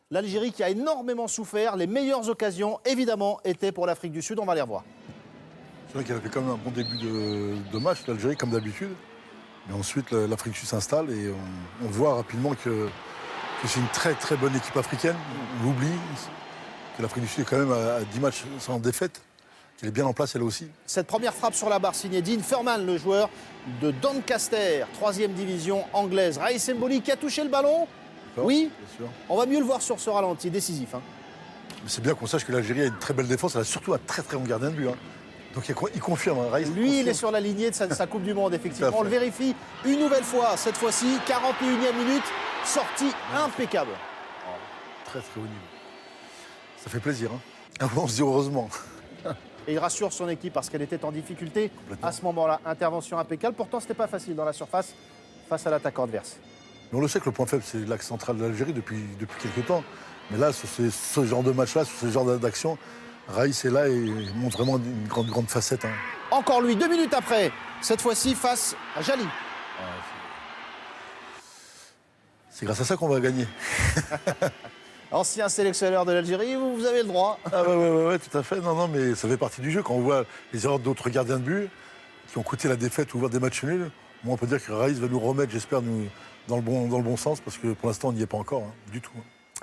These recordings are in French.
L'Algérie qui a énormément souffert. Les meilleures occasions, évidemment, étaient pour l'Afrique du Sud. On va les revoir. C'est vrai qu'elle a fait quand même un bon début de match, l'Algérie, comme d'habitude. Mais ensuite, l'Afrique du Sud s'installe et on voit rapidement que c'est une très très bonne équipe africaine. On l'oublie, que l'Afrique du Sud est quand même à 10 matchs sans défaite. Elle est bien en place, elle aussi. Cette première frappe sur la barre signée Dean Furman, le joueur de Doncaster, 3e division anglaise. Raïs Mboli qui a touché le ballon. Oui, bien sûr. On va mieux le voir sur ce ralenti, décisif. Mais c'est bien qu'on sache que l'Algérie a une très belle défense. Elle a surtout un très très bon gardien de but. Donc il confirme. Raïs Lui, confirme. il est sur la lignée de sa Coupe du Monde, effectivement. On le vérifie une nouvelle fois. Cette fois-ci, 41e minute, sortie impeccable. Très très haut niveau. Ça fait plaisir. On se dit heureusement. Et il rassure son équipe parce qu'elle était en difficulté à ce moment-là. Intervention impeccable. Pourtant, ce n'était pas facile dans la surface face à l'attaquant adverse. Mais on le sait que le point faible, c'est l'axe central de l'Algérie depuis quelques temps. Mais là, sur ce genre de match-là, sur ce genre d'action, Raïs est là et il montre vraiment une grande facette. Encore lui, 2 minutes après, cette fois-ci face à Jali. C'est grâce à ça qu'on va gagner. Ancien sélectionneur de l'Algérie, vous avez le droit. Ah ouais, tout à fait. Non, mais ça fait partie du jeu. Quand on voit les erreurs d'autres gardiens de but qui ont coûté la défaite ou des matchs nuls, moi, on peut dire que Raïs va nous remettre, j'espère, dans le bon sens, parce que pour l'instant, on n'y est pas encore, du tout.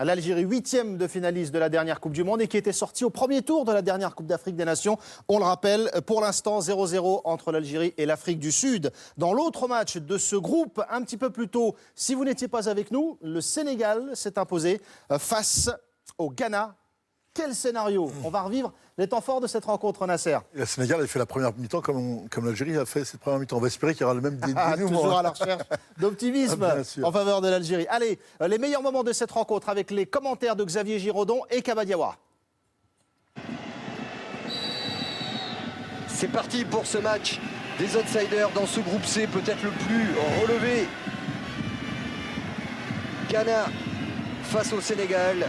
L'Algérie, 8e de finaliste de la dernière Coupe du Monde et qui était sortie au premier tour de la dernière Coupe d'Afrique des Nations. On le rappelle, pour l'instant, 0-0 entre l'Algérie et l'Afrique du Sud. Dans l'autre match de ce groupe, un petit peu plus tôt, si vous n'étiez pas avec nous, le Sénégal s'est imposé face au Ghana. Quel scénario! On va revivre les temps forts de cette rencontre, Nasser. Et le Sénégal a fait la première mi-temps comme l'Algérie a fait cette première mi-temps. On va espérer qu'il y aura le même dénouement. Toujours à la recherche d'optimisme en faveur de l'Algérie. Allez, les meilleurs moments de cette rencontre avec les commentaires de Xavier Giraudon et Kaba Diawara. C'est parti pour ce match des outsiders dans ce groupe C, peut-être le plus relevé. Ghana face au Sénégal.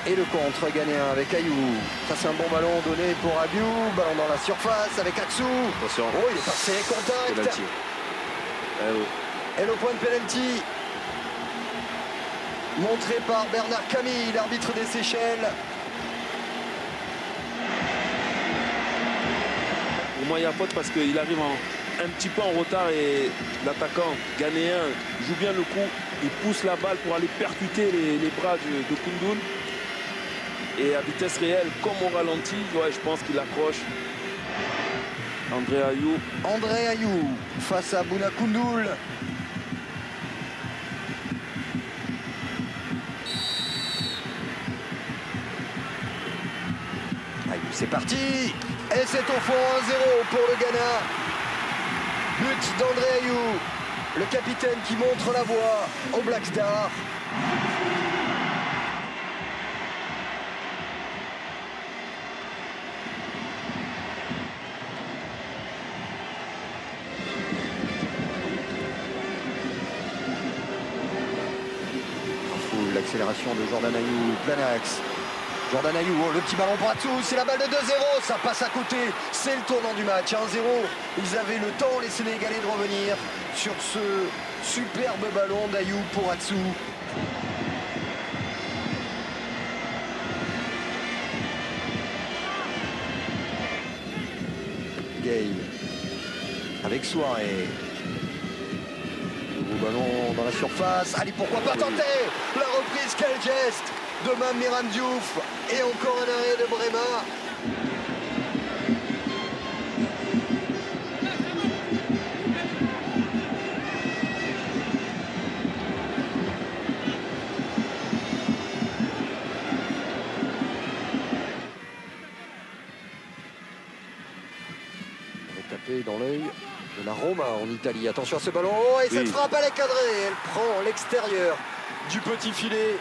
Et le contre ghanéen avec Ayou. Ça, c'est un bon ballon donné pour Abiou. Ballon dans la surface avec Aksou. Attention. Oh, il est passé, contact. Penalty. Et le point de penalty. Montré par Bernard Camille, l'arbitre des Seychelles. Pour moi, il y a faute parce qu'il arrive un petit peu en retard et l'attaquant ghanéen joue bien le coup. Il pousse la balle pour aller percuter les bras de Koundoul. Et à vitesse réelle, comme au ralenti, ouais, je pense qu'il accroche. André Ayou. André Ayou face à Bouna Koundoul. Ayou, c'est parti. Et c'est au fond 1-0 pour le Ghana. But d'André Ayou, le capitaine qui montre la voie au Black Star. L'accélération de Jordan Ayou, plein axe. Jordan Ayou, oh, le petit ballon pour Atsou, c'est la balle de 2-0, ça passe à côté, c'est le tournant du match, 1-0. Ils avaient le temps, les Sénégalais, de revenir sur ce superbe ballon d'Ayou pour Atsou. Gay avec Souaré. Nouveau ballon dans la surface. Allez, pourquoi pas tenter la reprise, quel geste de Mame Biram Diouf. Et encore un arrêt de Brema. On est tapé dans l'œil de la Roma en Italie. Attention à ce ballon. Oh, et cette frappe, elle est cadrée. Elle prend l'extérieur du petit filet.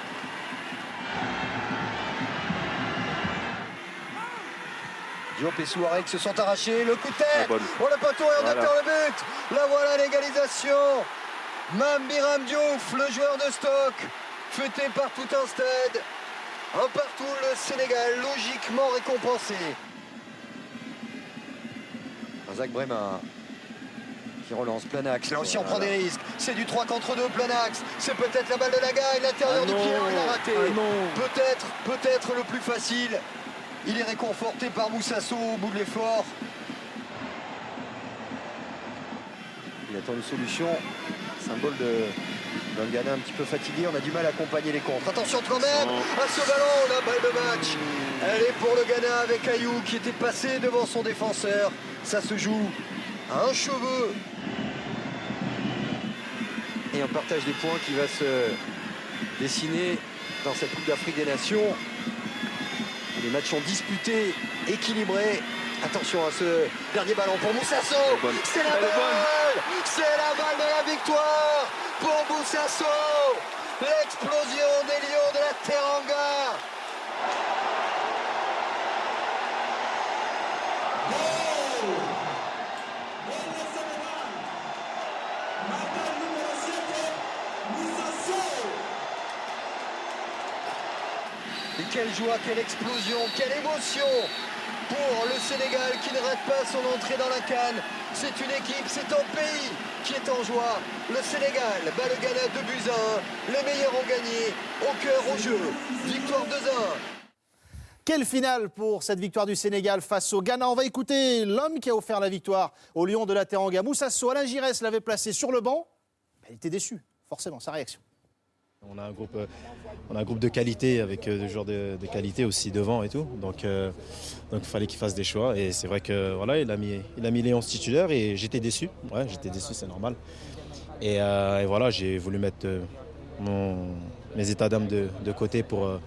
Diop et Souaré qui se sont arrachés. Le coup de tête. Oh, le poteau et on obtient le but. La voilà, l'égalisation. Mame Biram Diouf, le joueur de Stoke, fêté par tout un stade. Un partout, le Sénégal logiquement récompensé. Razak Brema. qui relance plein axe. Là aussi, on prend des risques. C'est du 3 contre 2 plein axe. C'est peut-être la balle de la Gagne, l'intérieur du pied. Il a raté. Peut-être le plus facile. Il est réconforté par Moussasso au bout de l'effort. Il attend une solution. Symbole d'un Ghana un petit peu fatigué. On a du mal à accompagner les contres. Attention quand même à ce ballon, la balle de match. Elle est pour le Ghana avec Ayou qui était passé devant son défenseur. Ça se joue à un cheveu. Et un partage des points qui va se dessiner dans cette Coupe d'Afrique des Nations. Les matchs sont disputés, équilibrés. Attention à ce dernier ballon pour Moussasso. C'est la balle. C'est la balle de la victoire pour Moussasso. L'explosion des Lions de la Teranga. Et quelle joie, quelle explosion, quelle émotion pour le Sénégal qui ne rate pas son entrée dans la CAN. C'est une équipe, c'est un pays qui est en joie. Le Sénégal bat le Ghana 2-1. Les meilleurs ont gagné, au cœur, au jeu. Victoire 2-1. Quelle finale pour cette victoire du Sénégal face au Ghana. On va écouter l'homme qui a offert la victoire au Lion de la Teranga. Moussasso, Alain Giresse l'avait placé sur le banc. Il était déçu, forcément, sa réaction. On a un groupe de qualité avec des joueurs de qualité aussi devant et tout. Donc il fallait qu'il fasse des choix. Et c'est vrai que voilà, il a mis Léon titulaire et j'étais déçu. Ouais, j'étais déçu, c'est normal. Et voilà, j'ai voulu mettre mes états d'âme de côté pour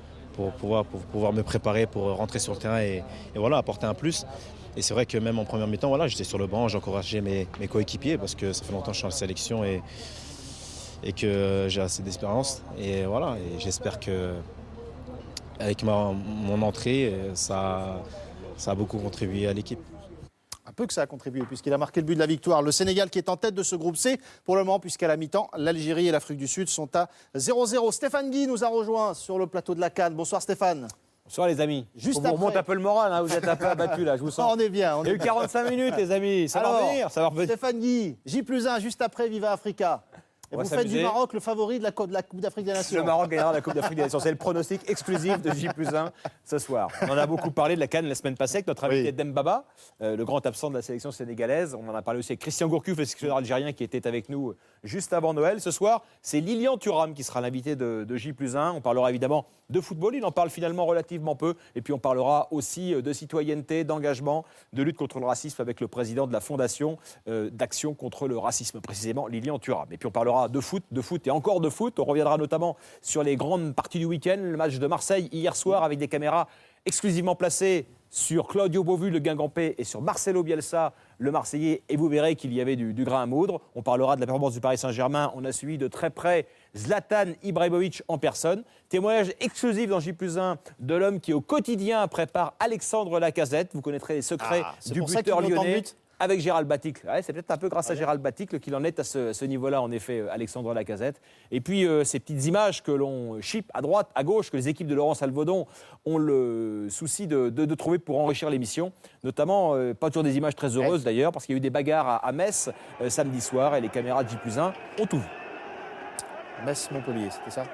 pouvoir me préparer pour rentrer sur le terrain et voilà, apporter un plus. Et c'est vrai que même en première mi-temps, voilà, j'étais sur le banc, j'encourageais mes coéquipiers parce que ça fait longtemps que je suis en sélection et que j'ai assez d'expérience. Et voilà, et j'espère que avec mon entrée, ça a beaucoup contribué à l'équipe. Un peu que ça a contribué puisqu'il a marqué le but de la victoire. Le Sénégal qui est en tête de ce groupe C pour le moment puisqu'à la mi-temps, l'Algérie et l'Afrique du Sud sont à 0-0. Stéphane Guy nous a rejoint sur le plateau de la CAN. Bonsoir Stéphane. Bonsoir les amis. Juste on vous remonte un peu le moral, hein, vous êtes un peu abattus là, je vous sens. On est bien. Il y a eu 45 minutes les amis, ça va revenir. Ça va revenir. Stéphane Guy, J+1 juste après Viva Africa. Et vous faites du Maroc le favori de la Coupe d'Afrique des Nations. Le Maroc gagnera la Coupe d'Afrique des Nations. C'est le pronostic exclusif de J+1 ce soir. On en a beaucoup parlé de la CAN la semaine passée avec notre invité Dembaba, le grand absent de la sélection sénégalaise. On en a parlé aussi avec Christian Gourcuff, le sélectionneur algérien qui était avec nous juste avant Noël. Ce soir, c'est Lilian Thuram qui sera l'invité de J+1. On parlera évidemment de football, il en parle finalement relativement peu. Et puis on parlera aussi de citoyenneté, d'engagement, de lutte contre le racisme avec le président de la Fondation d'action contre le racisme, précisément Lilian Thuram. Et puis on parlera de foot et encore de foot. On reviendra notamment sur les grandes parties du week-end. Le match de Marseille hier soir avec des caméras exclusivement placées sur Claudio Beauvu, le Guingampais, et sur Marcelo Bielsa, le Marseillais, et vous verrez qu'il y avait du grain à moudre. On parlera de la performance du Paris Saint-Germain. On a suivi de très près Zlatan Ibrahimovic en personne. Témoignage exclusif dans J+1 de l'homme qui au quotidien prépare Alexandre Lacazette. Vous connaîtrez les secrets du buteur lyonnais. Avec Gérald Baticle. Ouais, c'est peut-être un peu grâce à Gérald Baticle qu'il en est à ce niveau-là, en effet, Alexandre Lacazette. Et puis, ces petites images que l'on chip à droite, à gauche, que les équipes de Laurent Salvaudon ont le souci de trouver pour enrichir l'émission. Notamment, pas toujours des images très heureuses d'ailleurs, parce qu'il y a eu des bagarres à Metz samedi soir et les caméras de J+1 ont tout vu. Metz-Montpellier, c'était ça ?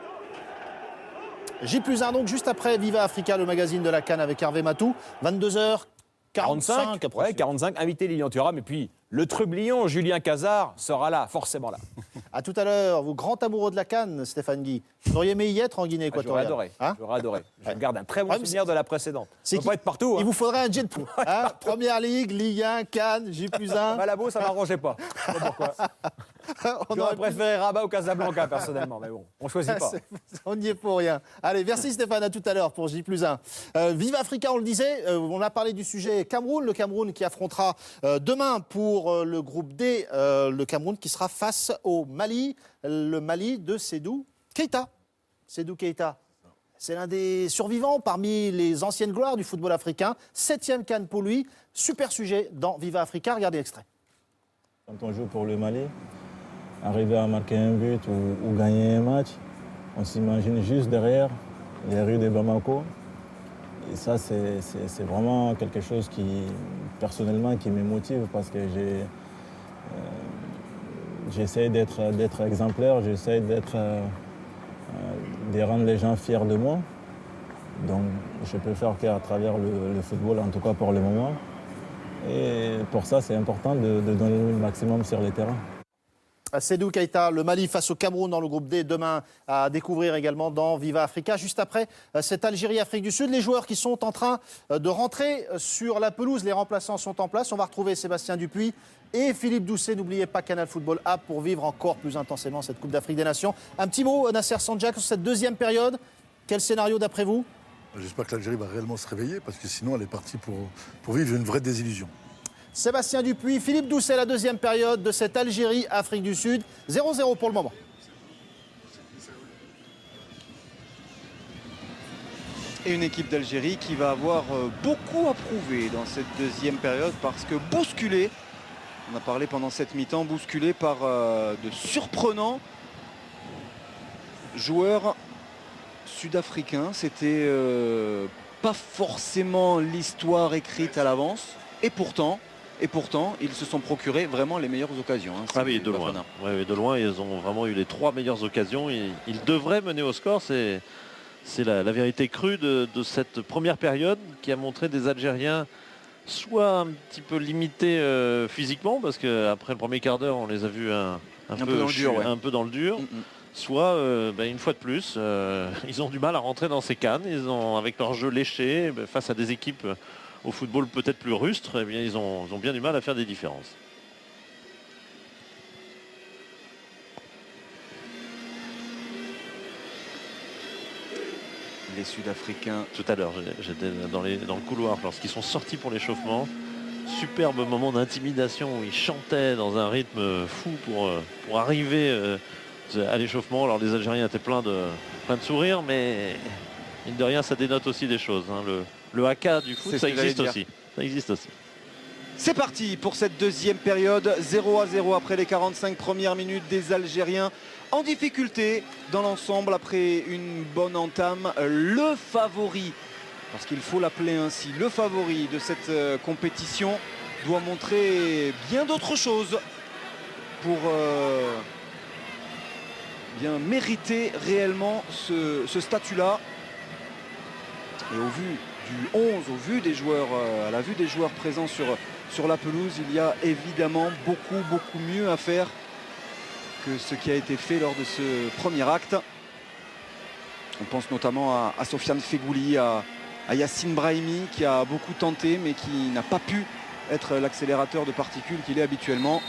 J+1, donc juste après Viva Africa, le magazine de la CAN avec Hervé Matou, 22h45 après. 45, invité Lilian Thuram, et puis le trublion Julien Cazard sera là, forcément là. À tout à l'heure, vous grand amoureux de la CAN, Stéphane Guy. Vous auriez aimé y être en Guinée équatoriale? J'aurais adoré. Je garde un très bon souvenir de la précédente. C'est pas être partout. Il vous faudrait un jet pour Première Ligue, Ligue 1, CAN, J+1. Malabo, ça m'arrangeait pas. Je sais pas pourquoi. J'aurais préféré Rabat ou Casablanca, personnellement, mais bon, on choisit pas. On n'y est pour rien. Allez, merci Stéphane, à tout à l'heure pour J+1. Vive Africa, on le disait, on a parlé du sujet Cameroun, le Cameroun qui affrontera demain pour le groupe D, le Cameroun qui sera face au Mali, le Mali de Sédou Keita. Sédou Keita, c'est l'un des survivants parmi les anciennes gloires du football africain. 7e CAN pour lui, super sujet dans Viva Africa, regardez l'extrait. Quand on joue pour le Mali, arriver à marquer un but ou gagner un match, on s'imagine juste derrière les rues de Bamako. Et ça, c'est vraiment quelque chose qui, personnellement, qui me motive parce que j'essaie d'être exemplaire, j'essaie de rendre les gens fiers de moi. Donc je peux faire qu'à travers le football, en tout cas pour le moment. Et pour ça, c'est important de donner le maximum sur les terrains. Seydou Keita, le Mali face au Cameroun dans le groupe D, demain à découvrir également dans Viva Africa. Juste après cette Algérie-Afrique du Sud, les joueurs qui sont en train de rentrer sur la pelouse, les remplaçants sont en place. On va retrouver Sébastien Dupuis et Philippe Doucet. N'oubliez pas Canal Football App pour vivre encore plus intensément cette Coupe d'Afrique des Nations. Un petit mot, Nasser Sanjak, sur cette deuxième période. Quel scénario d'après vous ? J'espère que l'Algérie va réellement se réveiller parce que sinon elle est partie pour vivre une vraie désillusion. Sébastien Dupuis, Philippe Doucet, la deuxième période de cette Algérie-Afrique du Sud. 0-0 pour le moment. Et une équipe d'Algérie qui va avoir beaucoup à prouver dans cette deuxième période parce que bousculée, on a parlé pendant cette mi-temps, bousculée par de surprenants joueurs sud-africains. C'était pas forcément l'histoire écrite à l'avance. Et pourtant, ils se sont procurés vraiment les meilleures occasions. Ah oui, de loin. Ouais, de loin, ils ont vraiment eu les 3 meilleures occasions. Ils devraient mener au score. C'est la vérité crue de cette première période qui a montré des Algériens soit un petit peu limités physiquement, parce qu'après le premier quart d'heure, on les a vus un peu dans le dur. Soit, une fois de plus, ils ont du mal à rentrer dans ces cannes. Avec leur jeu léché, face à des équipes au football peut-être plus rustre, eh bien, ils ont bien du mal à faire des différences. Les Sud-Africains. Tout à l'heure, j'étais dans le couloir lorsqu'ils sont sortis pour l'échauffement. Superbe moment d'intimidation où ils chantaient dans un rythme fou pour arriver à l'échauffement. Alors les Algériens étaient pleins de sourires, mais mine de rien, ça dénote aussi des choses. Hein. Le haka du foot, ça existe aussi. Ça existe aussi. C'est parti pour cette deuxième période. 0-0 après les 45 premières minutes des Algériens. En difficulté dans l'ensemble après une bonne entame. Le favori, parce qu'il faut l'appeler ainsi, le favori de cette compétition doit montrer bien d'autres choses pour bien mériter réellement ce statut-là. Et au vu du 11, au vu des joueurs, à la vue des joueurs présents sur la pelouse, il y a évidemment beaucoup mieux à faire que ce qui a été fait lors de ce premier acte. On pense notamment à Sofiane Feghouli, à Yacine Brahimi qui a beaucoup tenté mais qui n'a pas pu être l'accélérateur de particules qu'il est habituellement.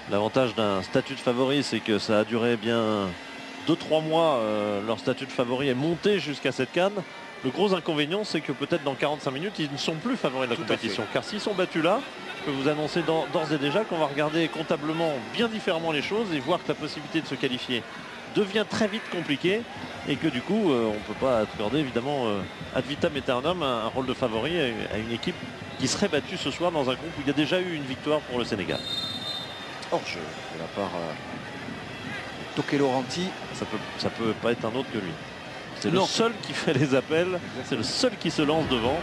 L'avantage d'un statut de favori, c'est que ça a duré bien 2-3 mois. Leur statut de favori est monté jusqu'à cette CAN. Le gros inconvénient, c'est que peut-être dans 45 minutes, ils ne sont plus favoris de la compétition. Car s'ils sont battus là, je peux vous annoncer d'ores et déjà qu'on va regarder comptablement bien différemment les choses et voir que la possibilité de se qualifier devient très vite compliquée et que du coup, on ne peut pas accorder évidemment ad vitam aeternam un rôle de favori à une équipe qui serait battue ce soir dans un groupe où il y a déjà eu une victoire pour le Sénégal. Hors-jeu de la part de Toke Laurenti. Ça peut pas être un autre que lui. C'est le seul qui fait les appels, c'est le seul qui se lance devant.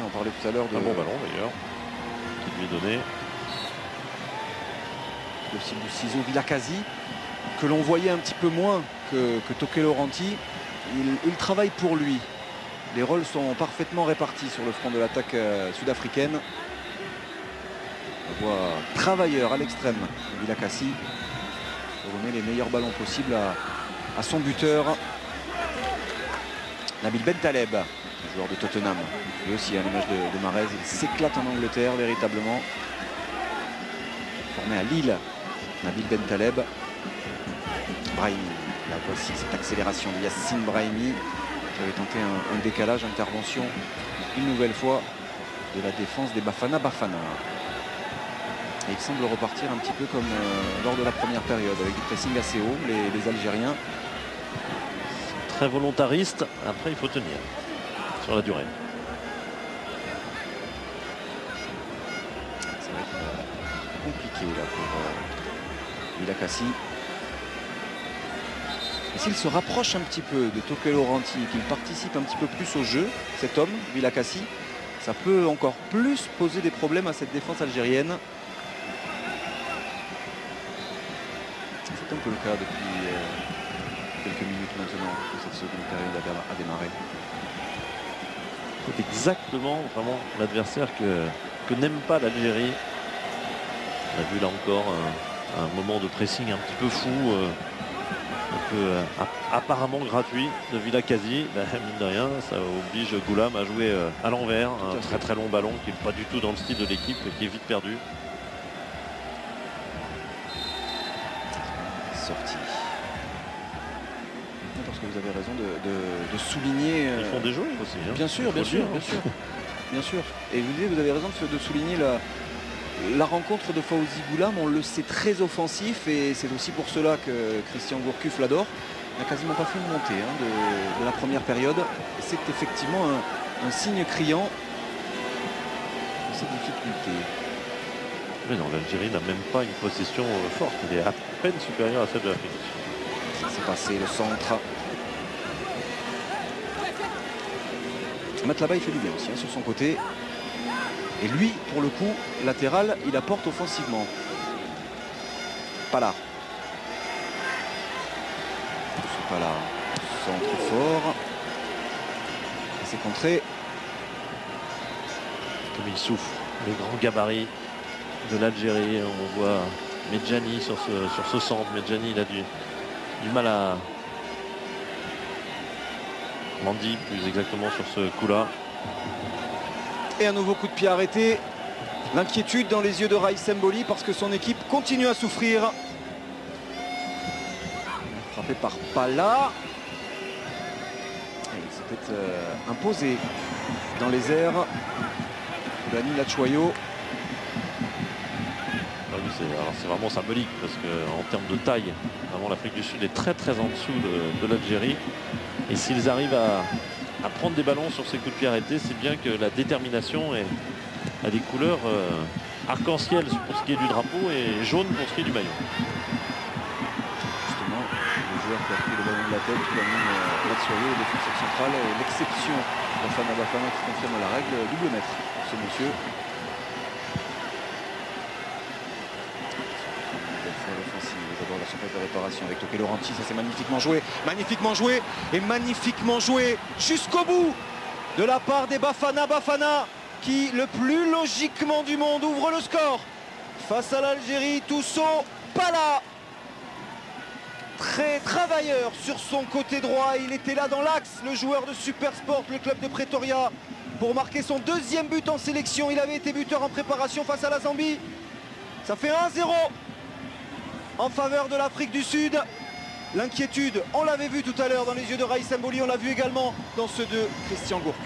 On parlait tout à l'heure de... Un bon ballon d'ailleurs, qui lui est donné. Le Ciseau Vilakazi, que l'on voyait un petit peu moins que Toke Laurenti. Il travaille pour lui. Les rôles sont parfaitement répartis sur le front de l'attaque sud-africaine. On voit travailleur à l'extrême, Vilakazi, pour donner les meilleurs ballons possibles à son buteur, Nabil Bentaleb, joueur de Tottenham. Lui aussi à l'image de Mahrez, il s'éclate en Angleterre véritablement. Formé à Lille, Nabil Bentaleb. Brahimi, là voici cette accélération de Yacine Brahimi qui avait tenté un décalage, intervention une nouvelle fois de la défense des Bafana Bafana. Et il semble repartir un petit peu comme lors de la première période, avec du pressing assez haut, les Algériens. Très volontariste, après il faut tenir sur la durée. Ça va être compliqué là pour Vilakazi. Et s'il se rapproche un petit peu de Toke Laurenti, qu'il participe un petit peu plus au jeu, cet homme, Vilakazi, ça peut encore plus poser des problèmes à cette défense algérienne. C'est un peu le cas depuis quelques minutes maintenant que cette seconde période a démarré. C'est exactement vraiment l'adversaire que n'aime pas l'Algérie. On a vu là encore un moment de pressing un petit peu fou, un peu apparemment gratuit de Vilakazi. Mine de rien, ça oblige Goulam à jouer à l'envers. Un très très long ballon qui n'est pas du tout dans le style de l'équipe et qui est vite perdu. Sortie. Parce que vous avez raison de souligner. Ils font des jeux aussi. Hein. Bien sûr. Et vous avez raison de souligner la rencontre de Fawzi Goulam. On le sait, très offensif, et c'est aussi pour cela que Christian Gourcuff l'adore. Il n'a quasiment pas fait une montée de la première période. C'est effectivement un signe criant de cette difficulté. Mais non, l'Algérie n'a même pas une possession forte. Elle est à peine supérieure à celle de l'Afrique. Ça s'est passé, le centre. Matt là-bas, il fait du bien aussi sur son côté. Et lui, pour le coup, latéral, il apporte offensivement. Pas là. C'est pas là. Centre fort. Et c'est contré. Comme il souffle, les grands gabarits de l'Algérie. On voit Medjani sur ce centre. Medjani, il a du mal à... Mandi, plus exactement, sur ce coup-là. Et un nouveau coup de pied arrêté. L'inquiétude dans les yeux de Raïs Mboli parce que son équipe continue à souffrir. Frappé par Pala. Et il s'était imposé dans les airs. Dani Lachoyo. C'est vraiment symbolique parce qu'en termes de taille, vraiment l'Afrique du Sud est très très en dessous de l'Algérie. Et s'ils arrivent à prendre des ballons sur ces coups de pied arrêtés, c'est bien que la détermination a des couleurs arc-en-ciel pour ce qui est du drapeau et jaune pour ce qui est du maillot. Justement, le joueur qui a pris le ballon de la tête, Lamine Lachoyo, le défenseur central, l'exception Bafana Bafana qui confirme la règle, double maître pour ce monsieur. D'abord la surface de réparation avec Toké Laurenti, ça c'est magnifiquement joué et magnifiquement joué jusqu'au bout de la part des Bafana Bafana qui, le plus logiquement du monde, ouvre le score face à l'Algérie. Tousso Pala, très travailleur sur son côté droit, il était là dans l'axe, le joueur de Supersport, le club de Pretoria, pour marquer son deuxième but en sélection. Il avait été buteur en préparation face à la Zambie. Ça fait 1-0 en faveur de l'Afrique du Sud. L'inquiétude, on l'avait vu tout à l'heure dans les yeux de Raïs Mboli, on l'a vu également dans ceux de Christian Gourcuff.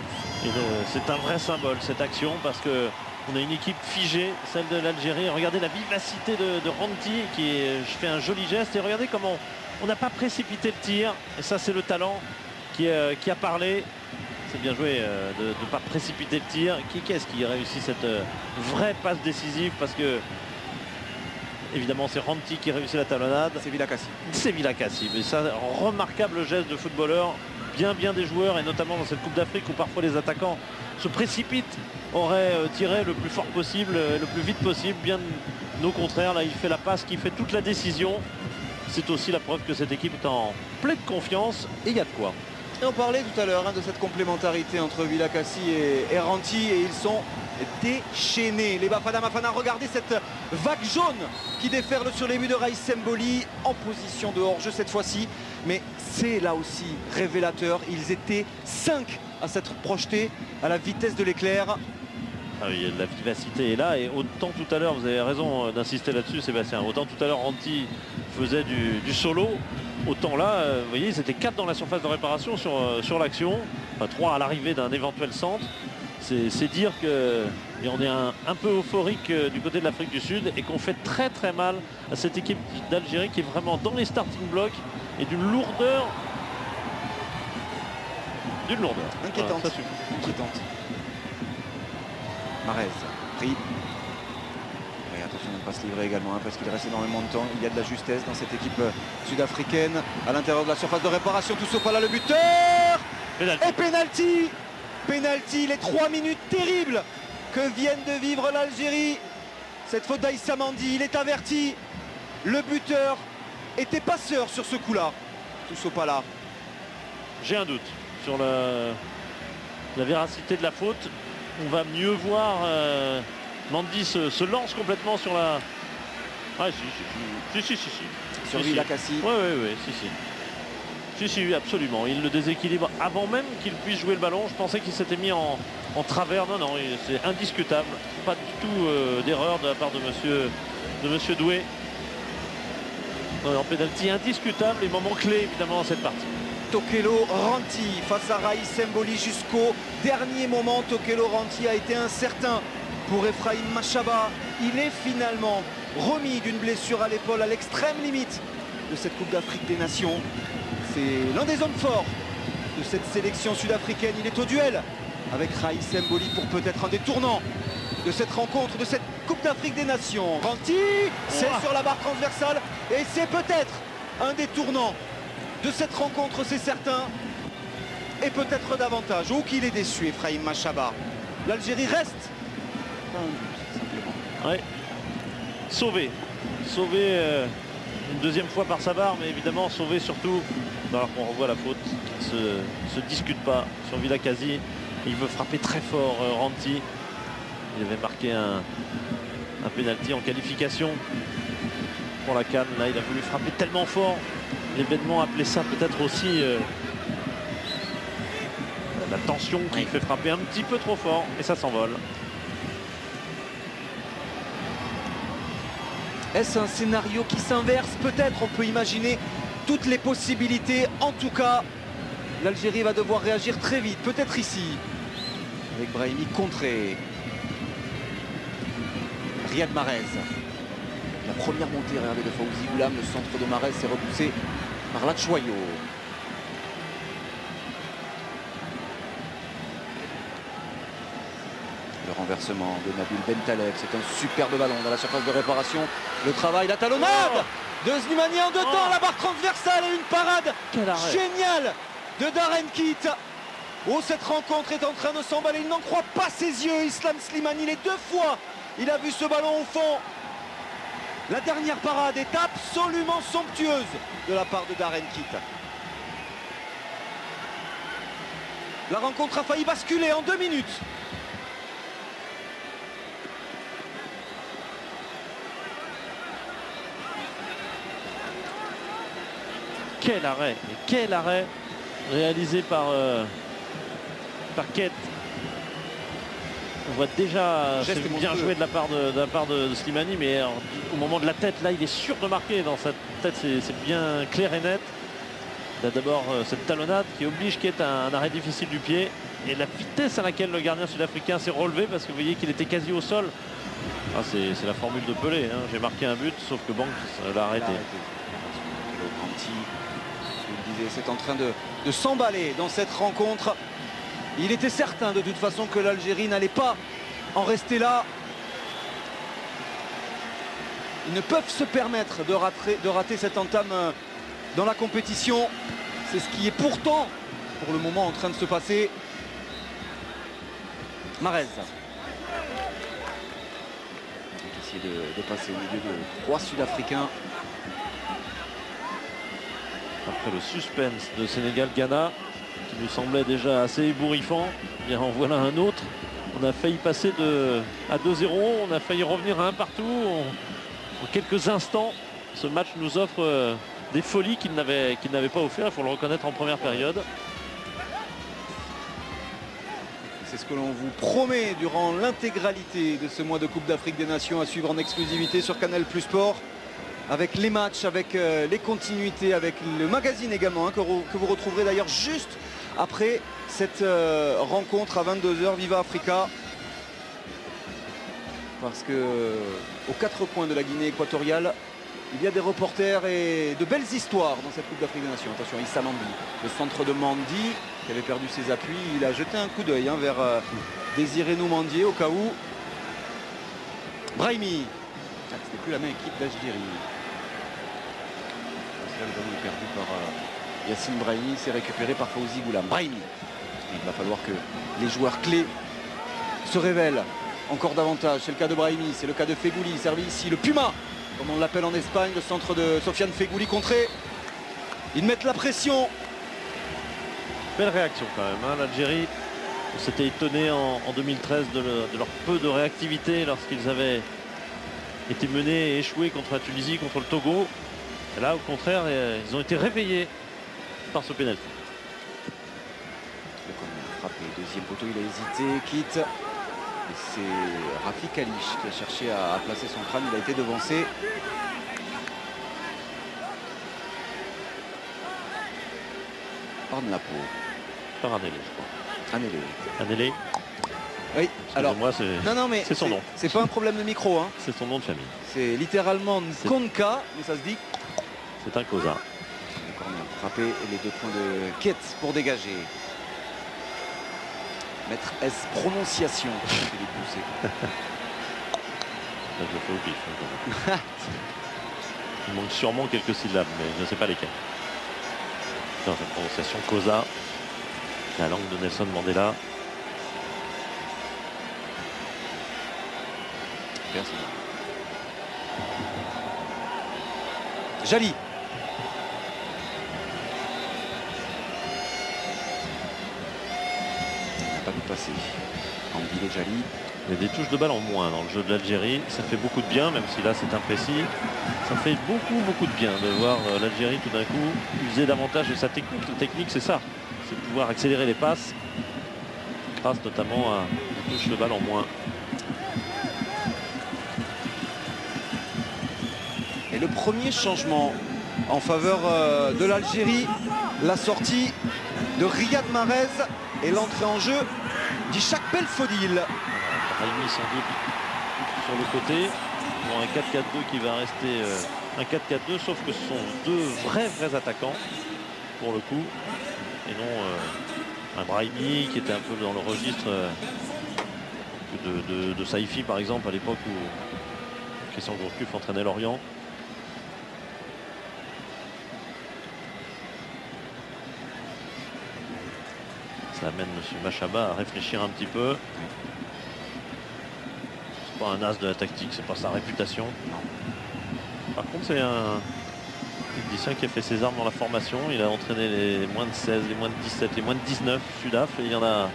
C'est un vrai symbole cette action parce qu'on a une équipe figée, celle de l'Algérie. Regardez la vivacité de Ranti qui fait un joli geste et regardez comment on n'a pas précipité le tir. Et ça c'est le talent qui a parlé. C'est bien joué de ne pas précipiter le tir. Qui est-ce qui réussit cette vraie passe décisive parce que évidemment, c'est Ranti qui réussit la talonnade. C'est Vilakazi. C'est Vilakazi. Mais ça, un remarquable geste de footballeur. Bien des joueurs, et notamment dans cette Coupe d'Afrique où parfois les attaquants se précipitent, auraient tiré le plus fort possible, le plus vite possible. Bien au contraire, là, il fait la passe qui fait toute la décision. C'est aussi la preuve que cette équipe est en pleine confiance et il y a de quoi. Et on parlait tout à l'heure de cette complémentarité entre Vilakazi et Ranti, et ils sont déchaînés. Les Bafana Bafana, regardez cette vague jaune qui déferle sur les buts de Raïs Mboli en position de hors-jeu cette fois-ci. Mais c'est là aussi révélateur. Ils étaient 5 à s'être projetés à la vitesse de l'éclair. Ah oui, la vivacité est là et autant tout à l'heure, vous avez raison d'insister là-dessus Sébastien, autant tout à l'heure Ranti faisait du solo, autant là, vous voyez, ils étaient 4 dans la surface de réparation sur l'action, enfin 3 à l'arrivée d'un éventuel centre. C'est dire qu'on est un peu euphorique du côté de l'Afrique du Sud et qu'on fait très très mal à cette équipe d'Algérie qui est vraiment dans les starting blocks et d'une lourdeur. Inquiétante. Voilà, inquiétante. Marez, pris. Et attention de ne pas se livrer également parce qu'il reste énormément de temps. Il y a de la justesse dans cette équipe sud-africaine à l'intérieur de la surface de réparation. Tousso Pala, le buteur. Et penalty. Penalty, les 3 minutes terribles que viennent de vivre l'Algérie. Cette faute d'Aïssa Mandi, il est averti. Le buteur était passeur sur ce coup-là. Toussopala. J'ai un doute sur la véracité de la faute. On va mieux voir. Mandy se lance complètement sur la... Ah si. Sur Vilakassi. Si, absolument. Il le déséquilibre avant même qu'il puisse jouer le ballon. Je pensais qu'il s'était mis en travers. Non, c'est indiscutable. Pas du tout d'erreur de la part de monsieur Doué. En pénalty indiscutable et moment clé évidemment dans cette partie. Tokelo Ranti face à Raïs Mboli jusqu'au dernier moment. Tokelo Ranti a été incertain pour Ephraim Machaba. Il est finalement remis d'une blessure à l'épaule à l'extrême limite de cette Coupe d'Afrique des Nations. C'est l'un des hommes forts de cette sélection sud-africaine. Il est au duel avec Raïs Mboli pour peut-être un des tournants de cette rencontre, de cette Coupe d'Afrique des Nations. Ranti, c'est sur la barre transversale et c'est peut-être un des tournants de cette rencontre, c'est certain, et peut-être davantage. Ou qu'il est déçu, Ephraim Machaba. L'Algérie reste un but, simplement. Ouais. Sauvé une deuxième fois par sa barre, mais évidemment sauvé surtout alors qu'on revoit la faute qui se discute pas sur Vilakassi. Il veut frapper très fort Ranti. Il avait marqué un pénalty en qualification pour la CAN. Là il a voulu frapper tellement fort. L'événement appelait ça peut-être aussi la tension qui fait frapper un petit peu trop fort et ça s'envole. Est-ce un scénario qui s'inverse? Peut-être, on peut imaginer toutes les possibilités. En tout cas, l'Algérie va devoir réagir très vite. Peut-être ici, avec Brahimi contré. Riyad Mahrez. La première montée, regardez, de Fawzi Goulam. Le centre de Mahrez s'est repoussé par Latshuayo. Le renversement de Nabil Bentaleb, c'est un superbe ballon dans la surface de réparation. Le travail, la talonnade de Slimani en deux temps, la barre transversale et une parade géniale de Darren Kitt. Oh, cette rencontre est en train de s'emballer, il n'en croit pas ses yeux, Islam Slimani. Les deux fois, il a vu ce ballon au fond. La dernière parade est absolument somptueuse de la part de Darren Kitt. La rencontre a failli basculer en 2 minutes. Quel arrêt réalisé par Kett. On voit déjà c'est bien joué de la part de Slimani, mais alors, au moment de la tête, là, il est sûr de marquer. Dans sa tête, c'est bien clair et net. Il a d'abord cette talonnade qui oblige Kett à un arrêt difficile du pied. Et la vitesse à laquelle le gardien sud-africain s'est relevé, parce que vous voyez qu'il était quasi au sol. Ah, c'est la formule de Pelé. Hein. J'ai marqué un but, sauf que Banks l'a arrêté. C'est en train de s'emballer dans cette rencontre. Il était certain de toute façon que l'Algérie n'allait pas en rester là. Ils ne peuvent se permettre de rater cette entame dans la compétition. C'est ce qui est pourtant pour le moment en train de se passer. Mahrez. Essayer de passer au milieu de 3 Sud-Africains. Après le suspense de Sénégal-Ghana, qui nous semblait déjà assez ébouriffant, eh bien en voilà un autre. On a failli passer à 2-0, on a failli revenir à 1 partout. En quelques instants, ce match nous offre des folies qu'il n'avait pas offert, il faut le reconnaître en première période. C'est ce que l'on vous promet durant l'intégralité de ce mois de Coupe d'Afrique des Nations à suivre en exclusivité sur Canal+ Sport. Avec les matchs, avec les continuités, avec le magazine également, hein, que vous retrouverez d'ailleurs juste après cette rencontre à 22 h, Viva Africa. Parce que aux 4 coins de la Guinée équatoriale, il y a des reporters et de belles histoires dans cette Coupe d'Afrique des Nations. Attention, Issa Mandi, le centre de Mandi, qui avait perdu ses appuis, il a jeté un coup d'œil vers Désiré Noumandier au cas où. Brahimi, c'était plus la même équipe d'Algérie. Le ballon est perdu par Yassine Brahimi, c'est récupéré par Fawzi Goulam. Brahimi. Il va falloir que les joueurs clés se révèlent encore davantage. C'est le cas de Brahimi, c'est le cas de Fegouli, servi ici. Le Puma comme on l'appelle en Espagne, le centre de Sofiane Feghouli contré. Ils mettent la pression. Belle réaction quand même, hein. L'Algérie, on s'était étonné en 2013 de leur peu de réactivité lorsqu'ils avaient été menés et échoués contre la Tunisie, contre le Togo. Et là, au contraire, ils ont été réveillés par ce pénalty. Frappé, deuxième poteau, il a hésité, quitte. Et c'est Rafik Halich qui a cherché à placer son crâne, il a été devancé. Par Napo. Par Anélé, je crois. Anélé. Anélé, Oui, alors. moi, Non, mais c'est son nom. C'est pas un problème de micro, hein. C'est son nom de famille. C'est littéralement Nkonka, mais ça se dit. C'est un Cosa. Frappé et les 2 points de Kiet pour dégager. Mettre S prononciation. Philippe Doucet. Là, je le fais au pif. Il manque sûrement quelques syllabes, mais je ne sais pas lesquelles. Dans cette prononciation, Cosa, la langue de Nelson Mandela. Personne. Jali. Pas pu passer. Ambile Jali. Il y a des touches de balle en moins dans le jeu de l'Algérie. Ça fait beaucoup de bien, même si là c'est imprécis. Ça fait beaucoup de bien de voir l'Algérie tout d'un coup user davantage de sa technique. La technique, c'est ça. C'est de pouvoir accélérer les passes grâce notamment à des touches de balle en moins. Et le premier changement en faveur de l'Algérie, la sortie de Riyad Mahrez et l'entrée en jeu d'Ishak Belfodil. Raimi sans doute sur le côté pour un 4-4-2 qui va rester un 4-4-2, sauf que ce sont 2 vrais attaquants pour le coup et non un Brahimi qui était un peu dans le registre de Saifi par exemple à l'époque où Christian Gourcuff entraînait Lorient. Ça amène M. Machaba à réfléchir un petit peu. C'est pas un as de la tactique, c'est pas sa réputation. Par contre, c'est un technicien qui a fait ses armes dans la formation. Il a entraîné les moins de 16, les moins de 17, les moins de 19 Sudaf. Et il y en a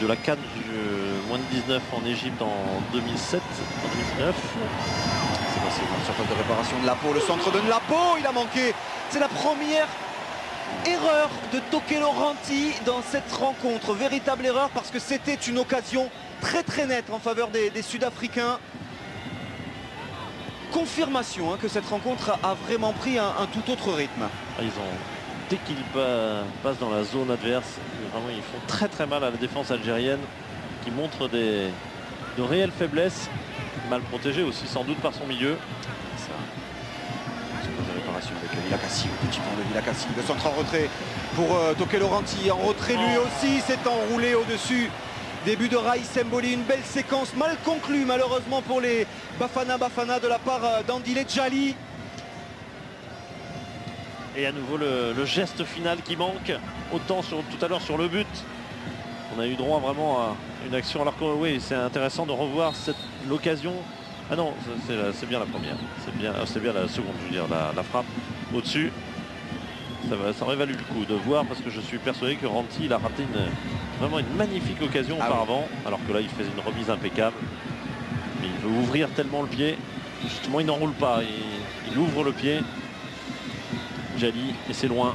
de la CAN du moins de 19 en Égypte en 2007, en 2009. C'est passé dans la surface de réparation de Lapo, le centre de Lapo, il a manqué. C'est la première erreur de Toke Laurenti dans cette rencontre. Véritable erreur parce que c'était une occasion très nette en faveur des Sud-Africains. Confirmation que cette rencontre a vraiment pris un tout autre rythme. Dès qu'ils passent dans la zone adverse, vraiment ils font très mal à la défense algérienne qui montre de réelles faiblesses, mal protégées aussi sans doute par son milieu. Réparation avec Vilakassi, au petit pont de Vilakassi, le centre en retrait pour Toke Laurenti, en retrait lui aussi s'est enroulé au-dessus. Début de Raïs Mboli, une belle séquence mal conclue malheureusement pour les Bafana de la part d'Andile Djali. Et à nouveau le geste final qui manque, autant tout à l'heure sur le but. On a eu droit vraiment à une action alors que oui, c'est intéressant de revoir l'occasion. Ah non, c'est bien la première, c'est bien la seconde, je veux dire, la frappe au-dessus. Ça aurait valu le coup de voir parce que je suis persuadé que Ranti il a raté vraiment une magnifique occasion auparavant, alors que là il fait une remise impeccable. Mais il veut ouvrir tellement le pied, justement il n'enroule pas, il ouvre le pied. Djali, et c'est loin.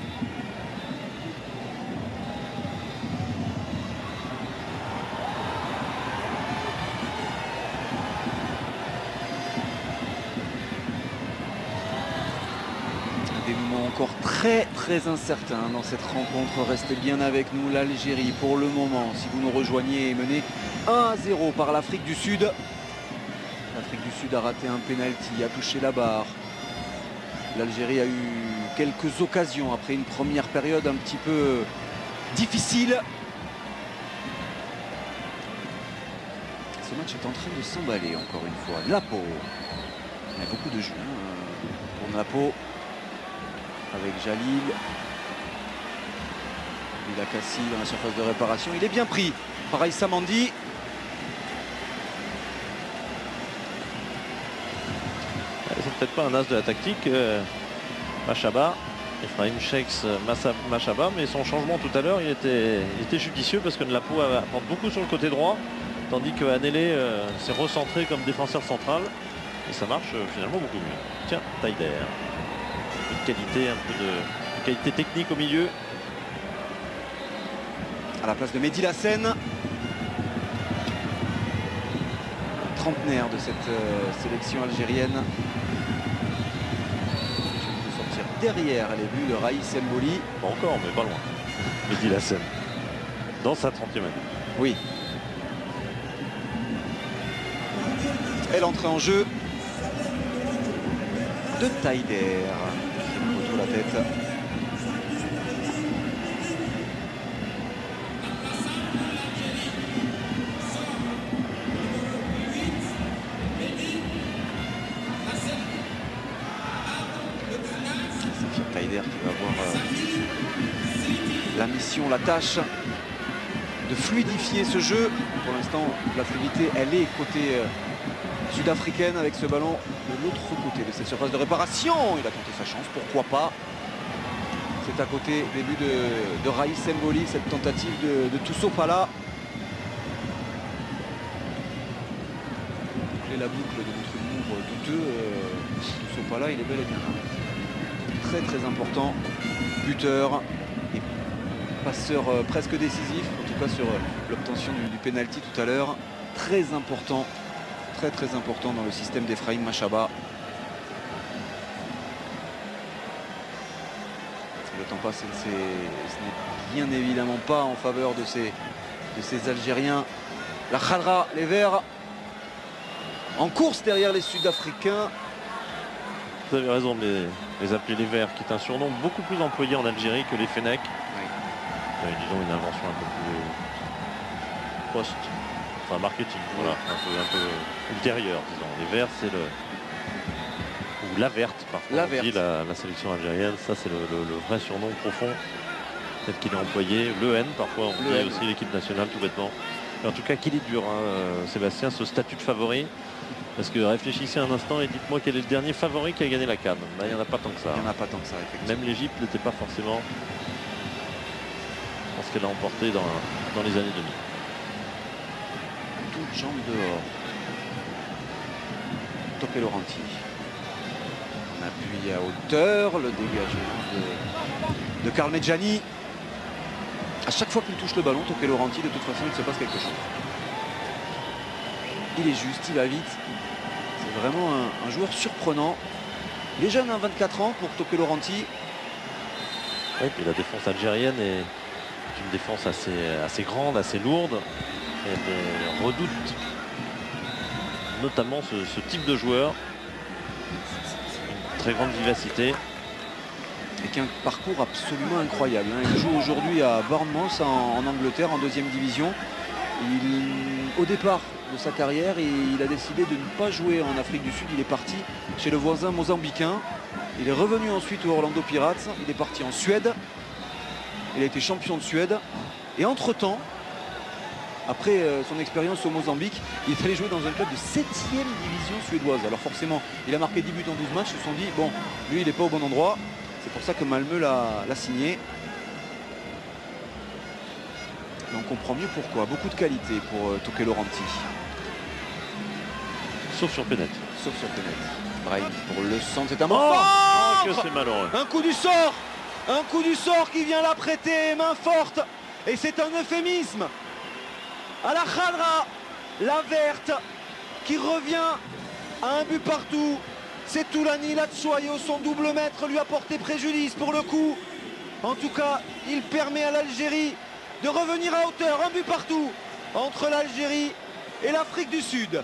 Des moments encore très incertains dans cette rencontre. Restez bien avec nous. L'Algérie pour le moment, si vous nous rejoignez, est menée 1-0 par l'Afrique du Sud. L'Afrique du Sud a raté un pénalty, a touché la barre. L'Algérie a eu quelques occasions après une première période un petit peu difficile. Ce match est en train de s'emballer encore une fois. Lapo. Il y a beaucoup de jeux pour Lapo. Avec Jalil. Vilakassi dans la surface de réparation. Il est bien pris par Aïssa Mandi. peut-être pas un as de la tactique, Machaba, Ephraim Sheikhs Machaba, mais son changement tout à l'heure, il était judicieux parce que Nlapo apporte beaucoup sur le côté droit, tandis que Anele s'est recentré comme défenseur central, et ça marche finalement beaucoup mieux. Tiens, Taider, un peu de qualité, un peu de qualité technique au milieu. À la place de Mehdi Lassène, trentenaire de cette sélection algérienne. Il peut sortir derrière les buts de Raïs Mboli. Pas encore, mais pas loin. Mehdi Lassène, dans sa 30e année. Oui. Et l'entrée en jeu de Taider. Qui retrouve la tête. Taider qui va avoir la mission, la tâche de fluidifier ce jeu. Pour l'instant, la fluidité, elle est côté sud-africaine avec ce ballon de l'autre côté de cette surface de réparation. Il a tenté sa chance, pourquoi pas. C'est à côté des buts de Raïs Mboli, cette tentative de Tousso Pala. Boucler la boucle de notre nombre douteux. Tousso Pala, il est bel et bien là. Très très important, buteur et passeur presque décisif, en tout cas sur l'obtention du penalty tout à l'heure. Très important dans le système d'Ephraim Machaba. Le temps passe, ce n'est bien évidemment pas en faveur de ces Algériens. La Khadra, les Verts, en course derrière les Sud-Africains. Vous avez raison de les appeler les Verts, qui est un surnom beaucoup plus employé en Algérie que les Fennecs. Oui. Disons une invention un peu plus enfin marketing, voilà, un peu ultérieure, disons. Les Verts, c'est ou la Verte, parfois. La on Verte. dit la sélection algérienne, ça c'est le vrai surnom profond, peut-être qu'il est employé. Le N, parfois, on dit aussi l'équipe nationale, tout bêtement. Mais en tout cas, qu'il est dur, hein, Sébastien, ce statut de favori. Parce que réfléchissez un instant et dites-moi quel est le dernier favori qui a gagné la CAN. Il n'y en a pas tant que ça. Il n'y en a pas tant que ça, effectivement. Même l'Égypte n'était pas forcément ce qu'elle a emporté dans les années 2000. Toute jambe dehors. Topé Laurenti. On appuie à hauteur, le dégagement de Karl Medjani. À chaque fois qu'il touche le ballon, Topé Laurenti, de toute façon, il se passe quelque chose. Il est juste, il va vite. C'est vraiment un joueur surprenant. Il est jeune, 24 ans pour Topé Laurenti. Et puis la défense algérienne est une défense assez grande, assez lourde. Elle redoute notamment ce type de joueur. Une très grande vivacité. Et qui a un parcours absolument incroyable. Il joue aujourd'hui à Bournemouth en Angleterre, en 2e division. Au départ de sa carrière, il a décidé de ne pas jouer en Afrique du Sud. Il est parti chez le voisin mozambicain. Il est revenu ensuite au Orlando Pirates. Il est parti en Suède. Il a été champion de Suède. Et entre-temps, après son expérience au Mozambique, il est allé jouer dans un club de 7e division suédoise. Alors forcément, il a marqué 10 buts en 12 matchs. Ils se sont dit, bon, lui, il n'est pas au bon endroit. C'est pour ça que Malmö l'a signé. On comprend mieux pourquoi. Beaucoup de qualité pour Topé Laurenti. Sauf sur Pénètre. Sauf sur Pénètre. Brahim pour le centre. C'est un mort. Oh, que c'est malheureux. Un coup du sort. Un coup du sort qui vient la prêter. Main forte. Et c'est un euphémisme. À la Khadra. La Verte. Qui revient à un but partout. C'est Toulani Latsoyo. Son double maître lui a porté préjudice pour le coup. En tout cas, il permet à l'Algérie de revenir à hauteur, un but partout entre l'Algérie et l'Afrique du Sud.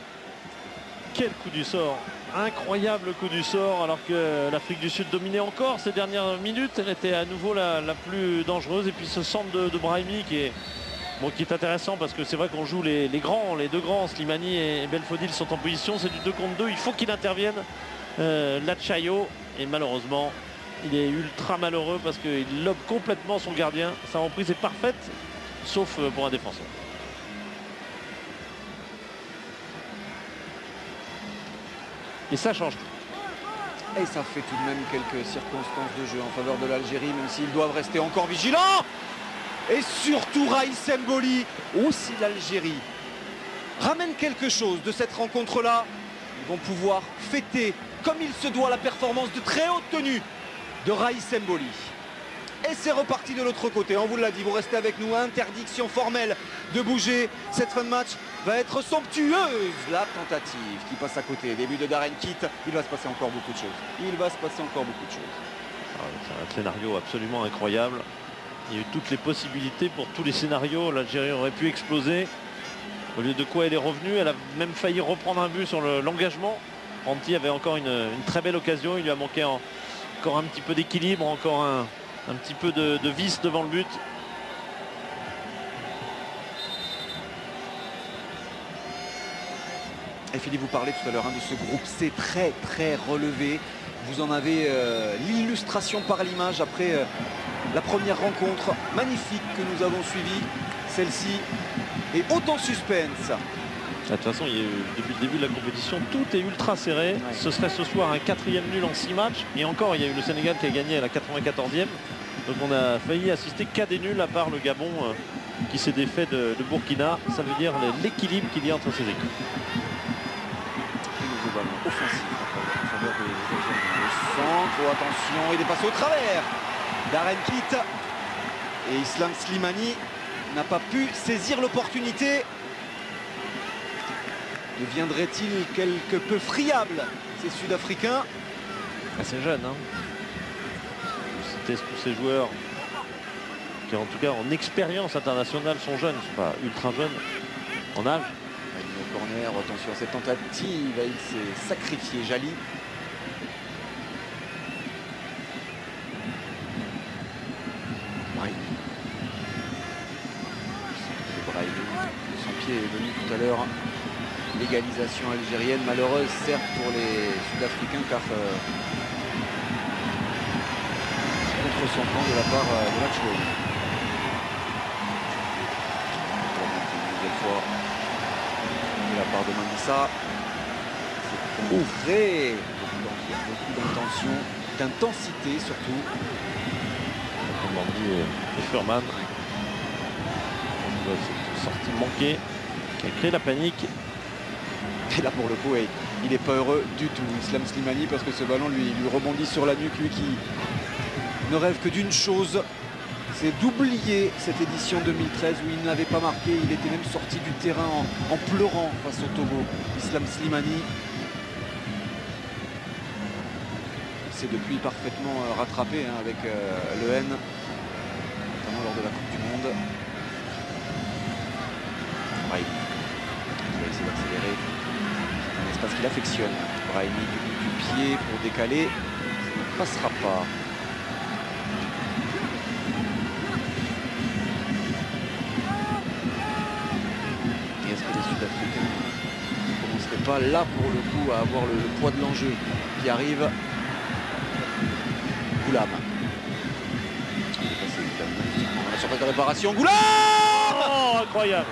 Quel coup du sort, incroyable coup du sort, alors que l'Afrique du Sud dominait encore ces dernières minutes. Elle était à nouveau la plus dangereuse. Et puis ce centre de Brahimi qui est intéressant, parce que c'est vrai qu'on joue les deux grands, Slimani et Belfodil sont en position, c'est du 2 contre 2, il faut qu'il intervienne, Latchayo, et malheureusement il est ultra malheureux parce qu'il lobe complètement son gardien. Sa reprise est parfaite, sauf pour un défenseur. Et ça change tout. Et ça fait tout de même quelques circonstances de jeu en faveur de l'Algérie, même s'ils doivent rester encore vigilants. Et surtout Raïs Mboli, aussi l'Algérie ramène quelque chose de cette rencontre-là. Ils vont pouvoir fêter comme il se doit la performance de très haute tenue de Raïs Mboli. Et c'est reparti de l'autre côté, on vous l'a dit, vous restez avec nous, interdiction formelle de bouger. Cette fin de match va être somptueuse. La tentative qui passe à côté, début de Darren Kitt, il va se passer encore beaucoup de choses. Il va se passer encore beaucoup de choses. C'est un scénario absolument incroyable. Il y a eu toutes les possibilités pour tous les scénarios. L'Algérie aurait pu exploser. Au lieu de quoi elle est revenue, elle a même failli reprendre un but sur l'engagement. Ranti avait encore une très belle occasion, il lui a manqué encore un petit peu d'équilibre, encore un petit peu de vis devant le but. Et Philippe, vous parlez tout à l'heure de ce groupe C très très relevé. Vous en avez l'illustration par l'image après la première rencontre magnifique que nous avons suivie. Celle-ci est autant suspense. De toute façon, depuis le début de la compétition, tout est ultra serré. Ouais. Ce serait ce soir un 4e nul en 6 matchs. Et encore, il y a eu le Sénégal qui a gagné à la 94e. Donc on a failli assister qu'à des nuls, à part le Gabon qui s'est défait de Burkina. Ça veut dire l'équilibre qu'il y a entre ces équipes. Et le nouveau ballon offensif en faveur des Algériens. Le centre, oh, attention, il est passé au travers. Darren Kitt et Islam Slimani n'a pas pu saisir l'opportunité. Deviendrait-il quelque peu friable, ces Sud-Africains? C'est jeune, hein. Tous ces joueurs qui, en tout cas, en expérience internationale, sont jeunes. Ils ne sont pas ultra jeunes en âge. Le corner, attention à cette tentative, il s'est sacrifié, Jali. Son pied est venu tout à l'heure. L'égalisation algérienne, malheureuse certes pour les Sud-Africains, car contre son camp de la part de Lachoué. Une nouvelle fois de la part de Manissa. C'est ouvré. Beaucoup d'intention, d'intensité surtout. Bandi et Furman. Cette sortie manquée qui a créé la panique. Et là pour le coup, il n'est pas heureux du tout, Islam Slimani, parce que ce ballon lui rebondit sur la nuque, lui qui ne rêve que d'une chose, c'est d'oublier cette édition 2013 où il n'avait pas marqué, il était même sorti du terrain en pleurant face au Togo. Islam Slimani s'est depuis parfaitement rattrapé avec le N, notamment lors de la Coupe du Monde. Ouais, il va essayer d'accélérer. Parce qu'il affectionne. Brahimi du pied pour décaler, ça ne passera pas. Et est-ce que les Sud-Africains ne commenceraient pas là pour le coup à avoir le poids de l'enjeu qui arrive? Goulam. La surface de réparation, Goulam! Oh, incroyable!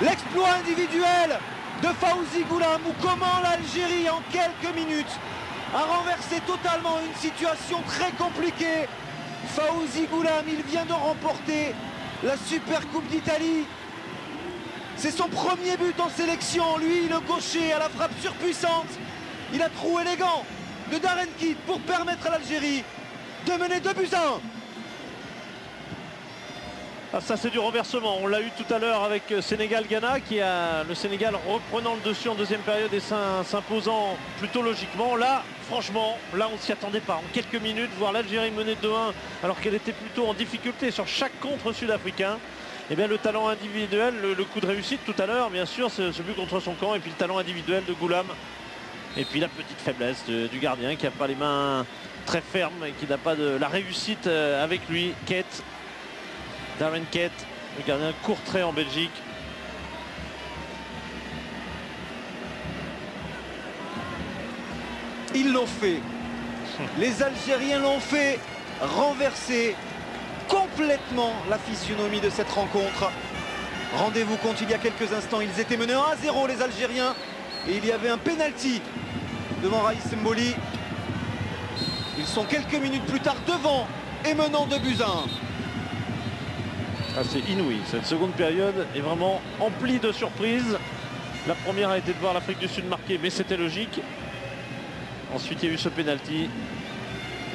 L'exploit individuel de Fawzi Goulam, ou comment l'Algérie en quelques minutes a renversé totalement une situation très compliquée. Fawzi Goulam, il vient de remporter la Super Coupe d'Italie. C'est son premier but en sélection, lui le gaucher à la frappe surpuissante. Il a trou élégant de Darren Kitt pour permettre à l'Algérie de mener 2-1. Ah, ça c'est du renversement, on l'a eu tout à l'heure avec Sénégal-Ghana, qui a le Sénégal reprenant le dessus en deuxième période et s'imposant plutôt logiquement. Là, franchement, là on s'y attendait pas. En quelques minutes, voir l'Algérie mener 2-1 alors qu'elle était plutôt en difficulté sur chaque contre sud-africain. Et bien le talent individuel, le coup de réussite tout à l'heure, bien sûr, ce but contre son camp, et puis le talent individuel de Goulam. Et puis la petite faiblesse du gardien qui n'a pas les mains très fermes et qui n'a pas de la réussite avec lui, Kitt. Darren Kitt, le gardien courtrait en Belgique. Ils l'ont fait. Les Algériens l'ont fait. Renverser complètement la physionomie de cette rencontre. Rendez-vous compte, il y a quelques instants, ils étaient menés 1-0 les Algériens. Et il y avait un penalty devant Raïs Mboli. Ils sont quelques minutes plus tard devant et menant 2-1. Ah, c'est inouï. Cette seconde période est vraiment emplie de surprises. La première a été de voir l'Afrique du Sud marquer, mais c'était logique. Ensuite, il y a eu ce pénalty.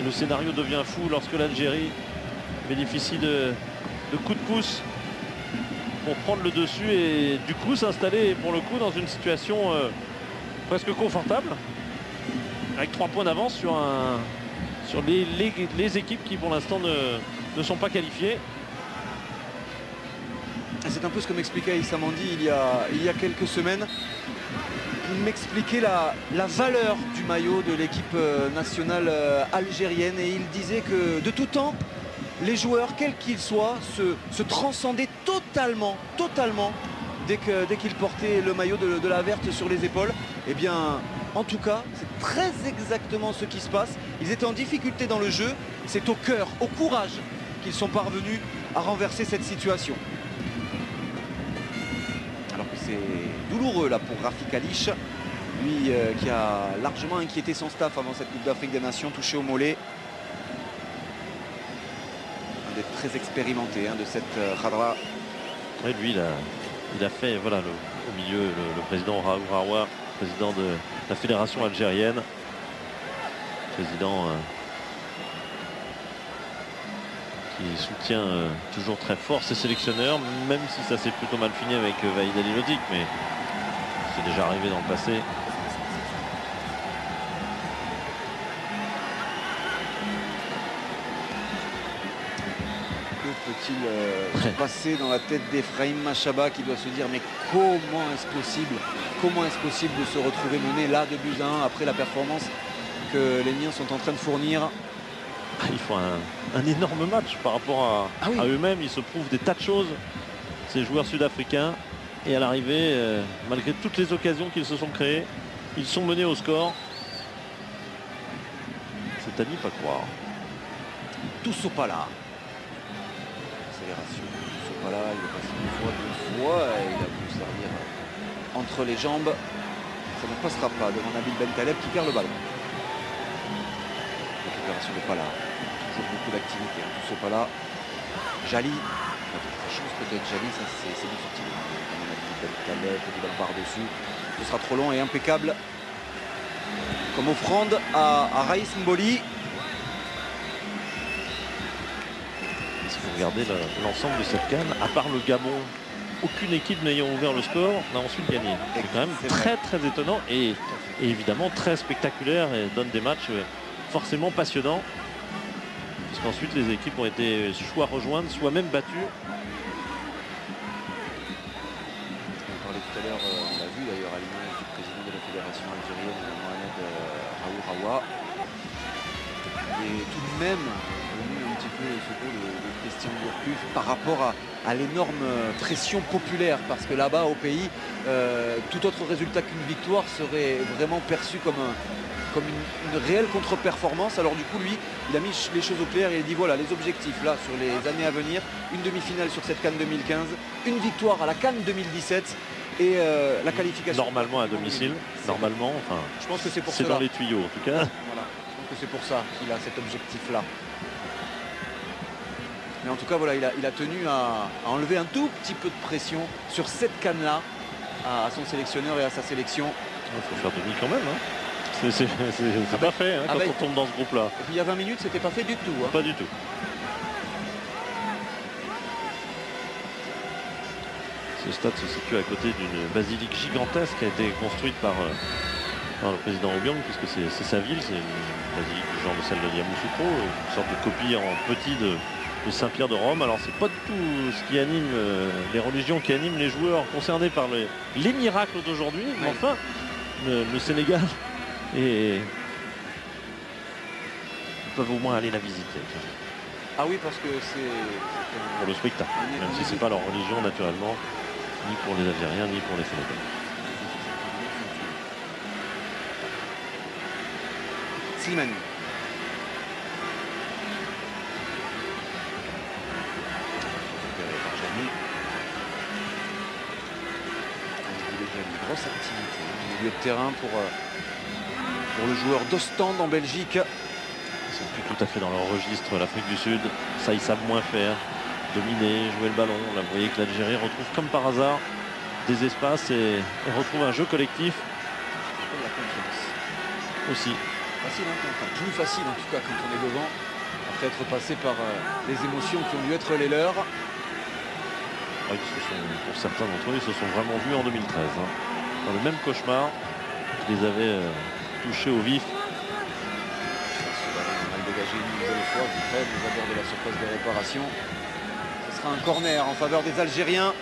Et le scénario devient fou lorsque l'Algérie bénéficie de coups de pouce pour prendre le dessus et du coup s'installer pour le coup dans une situation presque confortable avec 3 points d'avance sur les équipes qui pour l'instant ne sont pas qualifiées. C'est un peu ce que m'expliquait Issa Mandi il y a quelques semaines. Il m'expliquait la valeur du maillot de l'équipe nationale algérienne et il disait que de tout temps, les joueurs, quels qu'ils soient, se transcendaient totalement dès qu'ils portaient le maillot de la verte sur les épaules. Eh bien, en tout cas, c'est très exactement ce qui se passe. Ils étaient en difficulté dans le jeu. C'est au cœur, au courage qu'ils sont parvenus à renverser cette situation. Alors que c'est douloureux là pour Rafik Halich, lui qui a largement inquiété son staff avant cette Coupe d'Afrique des Nations, touché au mollet. Un des très expérimentés de cette Khadra. Et lui, il a fait voilà, au milieu le président Raoul Rawa, président de la fédération algérienne, président qui soutient toujours très fort ses sélectionneurs, même si ça s'est plutôt mal fini avec Vahid Halilovic, mais c'est déjà arrivé dans le passé. Que peut-il se passer dans la tête d'Efraïm Machaba qui doit se dire mais comment est-ce possible de se retrouver mené là 2-1 après la performance que les miens sont en train de fournir. Ils font un énorme match par rapport à eux-mêmes. Ils se prouvent des tas de choses, ces joueurs sud-africains. Et à l'arrivée, malgré toutes les occasions qu'ils se sont créées, ils sont menés au score. C'est à n'y pas croire. Toussopala. Accélération. Toussopala, il est passé deux fois et il a pu servir entre les jambes. Ça ne passera pas devant Nabil Bentaleb qui perd le ballon. Récupération de Pala. Toujours beaucoup d'activité. Toussopala. Jali. Très chance peut-être. Jali, ça c'est du subtil. Nabil Bentaleb, petit ballon par-dessus. Ce sera trop long et impeccable. Comme offrande à Raïs Mboli. Si vous regardez l'ensemble de cette CAN, à part le Gabon, aucune équipe n'ayant ouvert le score n'a ensuite gagné. C'est quand même très étonnant et évidemment très spectaculaire et donne des matchs forcément passionnants. Parce qu'ensuite les équipes ont été soit rejointes, soit même battues. On parlait tout à l'heure, on l'a vu d'ailleurs à l'image du président de la fédération algérienne, Mohamed Raoul Rawa. Et tout de même venu un petit peu au secours de Christian Gourcuff par rapport à l'énorme pression populaire, parce que là-bas au pays, tout autre résultat qu'une victoire serait vraiment perçu comme une réelle contre-performance. Alors du coup lui, il a mis les choses au clair et il dit voilà les objectifs là sur les années à venir, une demi-finale sur cette CAN 2015, une victoire à la CAN 2017 et la qualification. Normalement à domicile, normalement, enfin, je pense que c'est pour c'est cela. dans les tuyaux en tout cas. Voilà, je pense que c'est pour ça qu'il a cet objectif-là. Mais en tout cas, voilà, il a tenu à enlever un tout petit peu de pression sur cette CAN-là à son sélectionneur et à sa sélection. Il faut faire demi quand même. C'est pas fait quand on tombe dans ce groupe-là. Et puis il y a 20 minutes, c'était pas fait du tout. Pas du tout. Ce stade se situe à côté d'une basilique gigantesque qui a été construite par le président Obiang, puisque c'est sa ville, c'est une basilique du genre de celle de Yamoussoukro, une sorte de copie en petit de Saint-Pierre de Rome. Alors c'est pas du tout ce qui anime les religions qui animent les joueurs concernés par les miracles d'aujourd'hui, mais enfin le Sénégal et peuvent au moins aller la visiter. Ah oui, parce que c'est pour le spectacle, même si c'est pas leur religion naturellement, ni pour les Algériens ni pour les Sénégalais. Slimani. Une grosse activité au milieu de terrain pour le joueur d'Ostende en Belgique. sont plus tout à fait dans leur registre, l'Afrique du Sud. Ça, ils savent moins faire. Dominer, jouer le ballon. Là, vous voyez que l'Algérie retrouve comme par hasard des espaces et retrouve un jeu collectif. La confiance. Aussi. Facile, hein, plus facile en tout cas quand on est devant, après être passé par les émotions qui ont dû être les leurs. Oui, pour certains d'entre eux, ils se sont vraiment vus en 2013. Hein. Dans le même cauchemar, qui les avait touchés au vif. Mal dégagé une nouvelle fois, du fait des abords de la surface de réparation. Ce sera un corner en faveur des Algériens.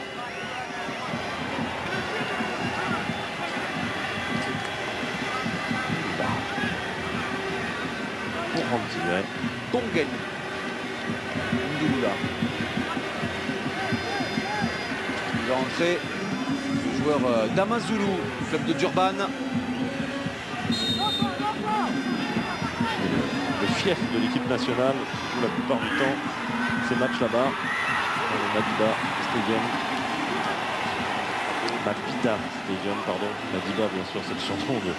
Pour Ramzi, ouais. Tongani. Ndouloula. Il va entrer le joueur d'Amazulu, club de Durban. Le fief de l'équipe nationale qui joue la plupart du temps ces matchs là-bas. Dans le Madiba Stadium. Mabida Stadium, pardon. Madiba, bien sûr, c'est le surnom de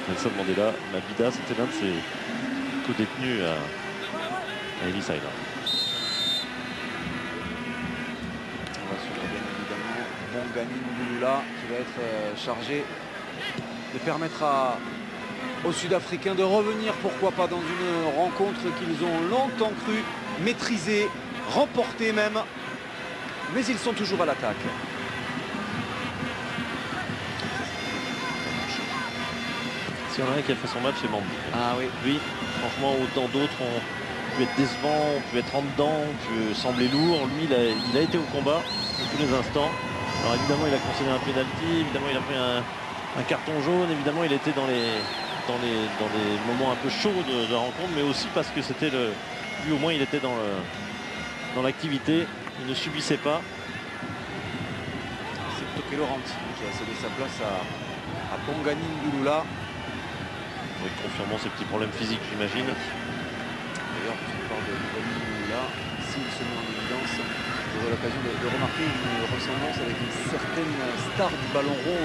Nelson Mandela. Mabida, c'était l'un de ses co-détenus à Ellis Island. On va suivre bien évidemment Bongani Ndouloula qui va être chargé de permettre aux Sud-Africains de revenir, pourquoi pas, dans une rencontre qu'ils ont longtemps cru maîtriser, remporter même. Mais ils sont toujours à l'attaque. S'il y en a un qui a fait son match, c'est Mambi. Ah oui. Lui, franchement, autant d'autres ont pu être décevants, ont pu être en dedans, ont pu sembler lourds. Lui, il a été au combat à tous les instants. Alors évidemment, il a concédé un pénalty, évidemment, il a pris un carton jaune, évidemment, il était dans des moments un peu chauds de la rencontre, mais aussi parce que c'était lui, au moins, il était dans l'activité, il ne subissait pas. C'est Toké Laurenti qui a cédé sa place à Bongani Ndouloula. Oui, confirmant ses petits problèmes physiques, j'imagine. D'ailleurs, quand on parle de Bongani Ndouloula, s'il se met en évidence, vous aurez l'occasion de remarquer une ressemblance avec une certaine star du ballon rond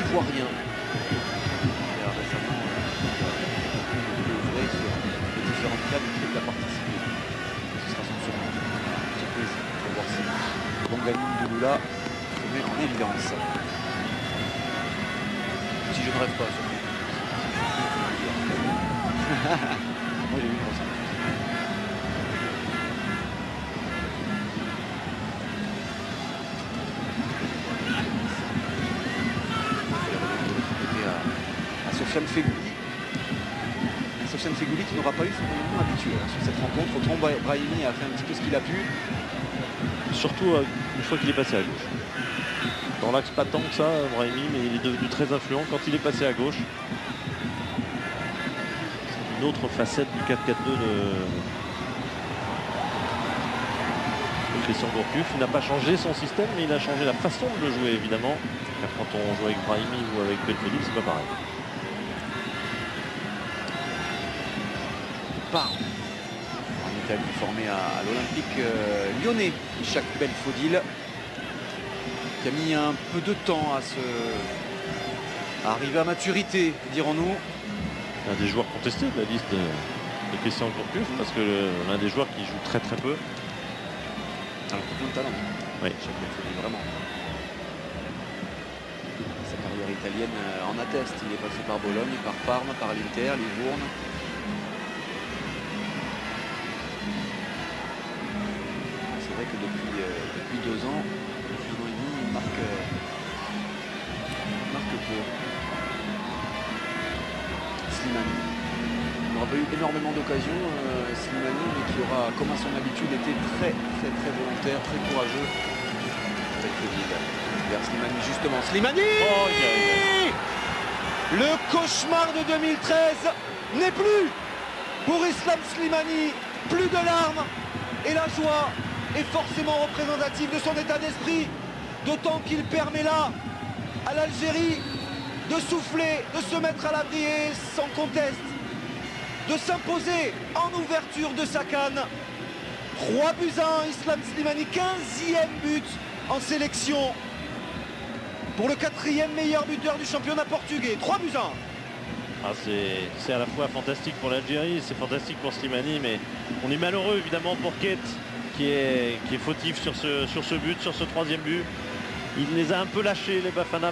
ivoirien. Il a récemment œuvré sur les différentes clubs qu'il a participé. Ce sera son surnom. J'ai plaisir de voir si Bongani Ndouloula se met en évidence. Si je ne rêve pas, surtout. Moi j'ai vu une ressemblance. À Sofiane Fegouli. Sofiane Fegouli qui n'aura pas eu son moment habituel sur cette rencontre. Autant Brahimi a fait un petit peu ce qu'il a pu. Surtout une fois qu'il est passé à gauche. Dans l'axe pas tant que ça, Brahimi, mais il est devenu très influent quand il est passé à gauche. Une autre facette du 4-4-2 de Christian Gourcuff. Il n'a pas changé son système, mais il a changé la façon de le jouer, évidemment. Car quand on joue avec Brahimi ou avec Belfodil, c'est pas pareil. En Italie, formé à l'Olympique lyonnais, Ishak Belfodil, qui a mis un peu de temps à arriver à maturité, dirons-nous. Un des joueurs contestés de la liste de Christian Gourcuff, parce que l'un des joueurs qui joue très très peu. Alors qu'il a plein de talent. Oui. Ishak Belfodil, vraiment. Sa carrière italienne en atteste. Il est passé par Bologne, par Parme, par l'Inter, Livourne. C'est vrai que depuis 2 ans, depuis 1 an et demi, il marque peu. Slimani. Il n'aura pas eu énormément d'occasions, Slimani, mais qui aura, comme à son habitude, été très volontaire, très courageux avec le vide. Vers Slimani, justement. Slimani Le cauchemar de 2013 n'est plus pour Islam Slimani. Plus de larmes et la joie est forcément représentative de son état d'esprit, d'autant qu'il permet là à l'Algérie de souffler, de se mettre à l'abri et sans conteste, de s'imposer en ouverture de sa CAN. 3-1, Islam Slimani, 15e but en sélection pour le 4e meilleur buteur du championnat portugais. 3-1. C'est à la fois fantastique pour l'Algérie, c'est fantastique pour Slimani, mais on est malheureux évidemment pour Kate qui est fautif sur ce but, sur ce troisième but. Il les a un peu lâchés, les Bafana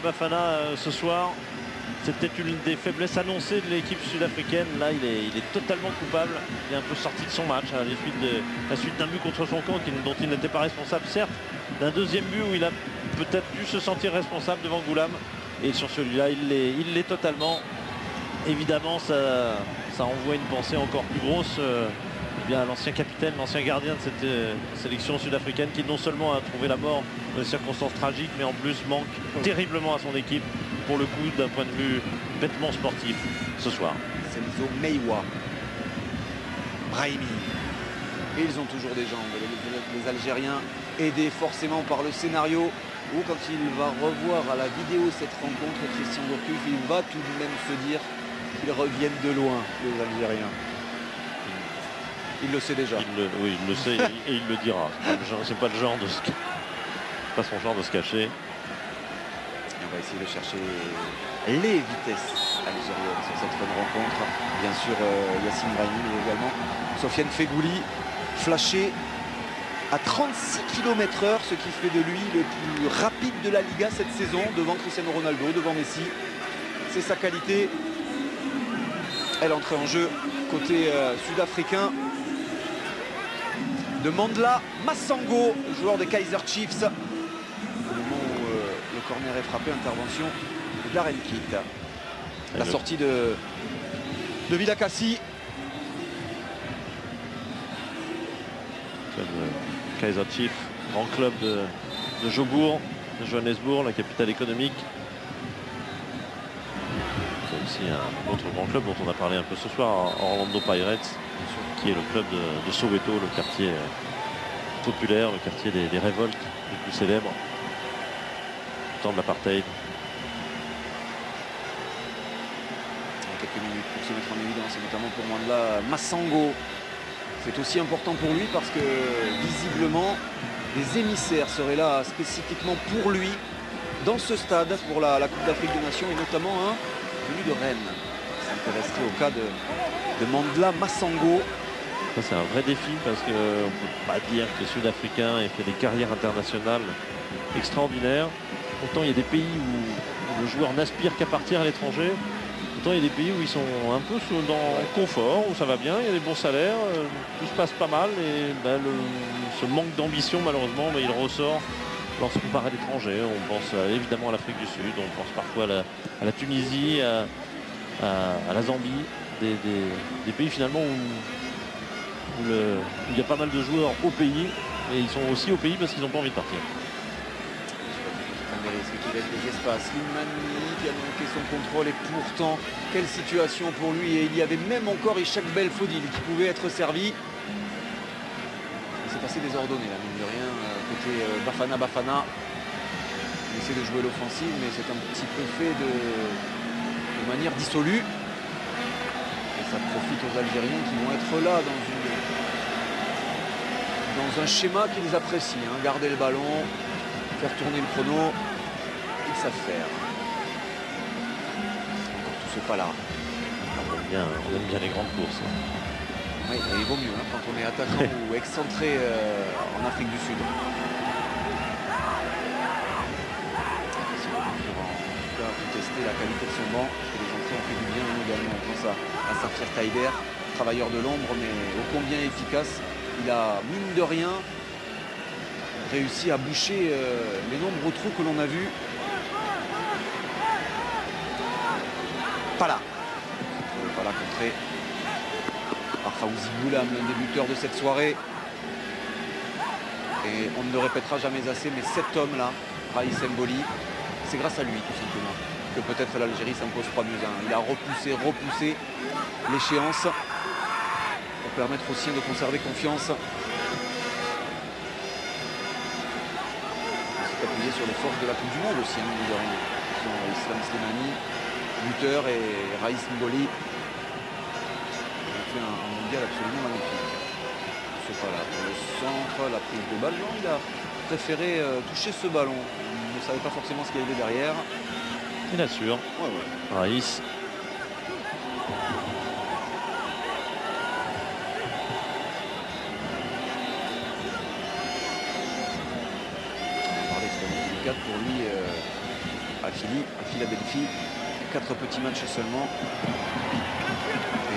ce soir. C'est peut-être une des faiblesses annoncées de l'équipe sud-africaine. Là, il est totalement coupable. Il est un peu sorti de son match à la suite d'un but contre son camp dont il n'était pas responsable, certes. D'un deuxième but où il a peut-être dû se sentir responsable devant Goulam. Et sur celui-là, il l'est totalement. Évidemment, ça envoie une pensée encore plus grosse à l'ancien capitaine, l'ancien gardien de cette sélection sud-africaine qui non seulement a trouvé la mort dans des circonstances tragiques, mais en plus manque terriblement à son équipe, pour le coup, d'un point de vue bêtement sportif ce soir. Senzo Meiwa, Brahimi. Et ils ont toujours des jambes, les Algériens, aidés forcément par le scénario où quand il va revoir à la vidéo cette rencontre, Christian Gourcuff, il va tout de même se dire qu'ils reviennent de loin, les Algériens. Il le sait déjà. Oui, il le sait et il le dira. C'est pas le genre de pas son genre de se cacher. Et on va essayer de chercher les vitesses algériennes sur cette bonne rencontre. Bien sûr, Yassine Brahimi, mais également Sofiane Fegouli, flashé à 36 km/h, ce qui fait de lui le plus rapide de la Liga cette saison, devant Cristiano Ronaldo, devant Messi. C'est sa qualité. Elle entre en jeu côté sud-africain de Mandla Massango, joueur des Kaizer Chiefs. Au moment où le corner est frappé, intervention de Darren Kitt. La sortie de Vilakassi. Kaizer Chiefs, grand club de Jobourg, de Johannesburg, la capitale économique. C'est aussi un autre grand club dont on a parlé un peu ce soir, Orlando Pirates, qui est le club de Soweto, le quartier populaire, le quartier des révoltes les plus célèbres au temps de l'apartheid. Quelques minutes pour se mettre en évidence, et notamment pour Mandla Massango. C'est aussi important pour lui parce que visiblement des émissaires seraient là spécifiquement pour lui dans ce stade pour la Coupe d'Afrique des Nations, et notamment un venu de Rennes. Ça s'intéresserait au cas de Mandla Massango. Ça, c'est un vrai défi parce qu'on ne peut pas dire que les Sud-Africains aient fait des carrières internationales extraordinaires. Autant il y a des pays où le joueur n'aspire qu'à partir à l'étranger. Autant il y a des pays où ils sont un peu dans le confort, où ça va bien, il y a des bons salaires, tout se passe pas mal. Et ce manque d'ambition, malheureusement, il ressort lorsqu'on part à l'étranger. On pense évidemment à l'Afrique du Sud, on pense parfois à la Tunisie, à la Zambie. Des pays finalement où il y a pas mal de joueurs au pays, et ils sont aussi au pays parce qu'ils n'ont pas envie de partir. Qui laisse des espaces. Slimani qui a manqué son contrôle, et pourtant quelle situation pour lui, et il y avait même encore Ishak Belfodil qui pouvait être servi. C'est passé désordonné là, mine de rien, côté Bafana. Il essaie de jouer l'offensive, mais c'est un petit peu fait de manière dissolue, et ça profite aux Algériens qui vont être là dans un schéma qu'ils apprécient, hein. Garder le ballon, faire tourner le chrono. Ils savent faire. Encore tout ce pas-là. On aime bien les grandes courses. Oui, et il vaut mieux quand on est attaquant ou excentré en Afrique du Sud. En tout cas, pour tester la qualité de son banc, parce que les entrées ont fait du bien également. On pense à Safir Taider, travailleur de l'ombre, mais ô combien efficace. Il a, mine de rien, réussi à boucher les nombreux trous que l'on a vus. Pala contré par Fawzi Goulam, l'un des buteurs de cette soirée. Et on ne le répétera jamais assez, mais cet homme-là, Raïs Mboli, c'est grâce à lui tout simplement que peut-être l'Algérie s'impose 3-1. Il a repoussé l'échéance pour permettre aux siens de conserver confiance. Il s'est appuyé sur les forces de la Coupe du Monde aussi, Islam Slimani, buteur, et Raïs Mboli. Il a fait un mondial absolument magnifique. Ce pas là pour le centre, la prise de balle. Non, il a préféré toucher ce ballon. Il ne savait pas forcément ce qu'il y avait derrière. Il assure. Raïs. 4 pour lui à Philadelphie. 4 petits matchs seulement. Et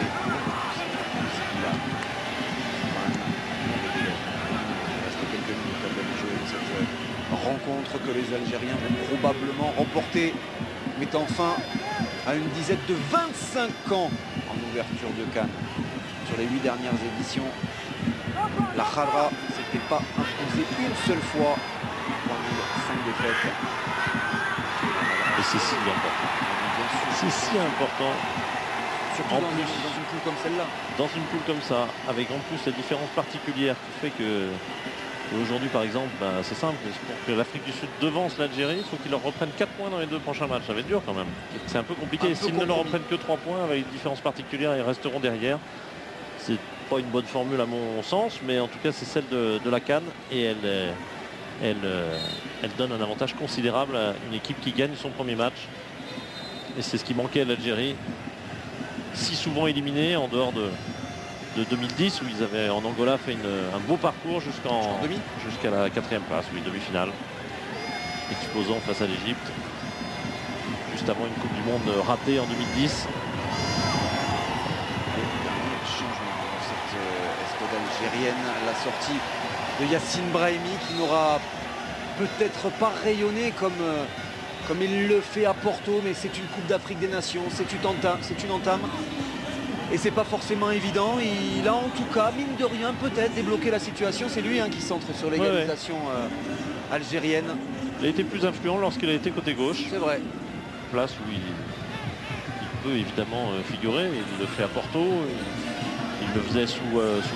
il reste quelques minutes à peine jouer de cette rencontre que les Algériens vont probablement remporter, mettant fin à une disette de 25 ans en ouverture de CAN. Sur les 8 dernières éditions, la Khadra ne s'était pas imposée une seule fois parmi 5 défaites. Et c'est si important. C'est si important. Surtout dans une poule comme celle-là. Dans une poule comme ça, avec en plus la différence particulière qui fait que aujourd'hui par exemple, c'est simple, pour que l'Afrique du Sud devance l'Algérie, il faut qu'ils leur reprennent 4 points dans les 2 prochains matchs. Ça va être dur quand même. C'est un peu compliqué. S'ils ne leur reprennent que 3 points avec une différence particulière, ils resteront derrière. C'est pas une bonne formule à mon sens, mais en tout cas c'est celle de la CAN et elle donne un avantage considérable à une équipe qui gagne son premier match. Et c'est ce qui manquait à l'Algérie. Si souvent éliminée en dehors de 2010 où ils avaient en Angola fait un beau parcours jusqu'à la 4e place, oui, demi-finale, explosant face à l'Égypte juste avant une Coupe du Monde ratée en 2010. Changement dans cette escouade algérienne, la sortie de Yassine Brahimi qui n'aura peut-être pas rayonné comme il le fait à Porto, mais c'est une Coupe d'Afrique des Nations, c'est une entame. Et c'est pas forcément évident. Il a en tout cas, mine de rien, peut-être débloqué la situation. C'est lui qui centre sur l'égalisation algérienne. Il a été plus influent lorsqu'il a été côté gauche. C'est vrai. Place où il peut évidemment figurer. Il le fait à Porto. Il le faisait sous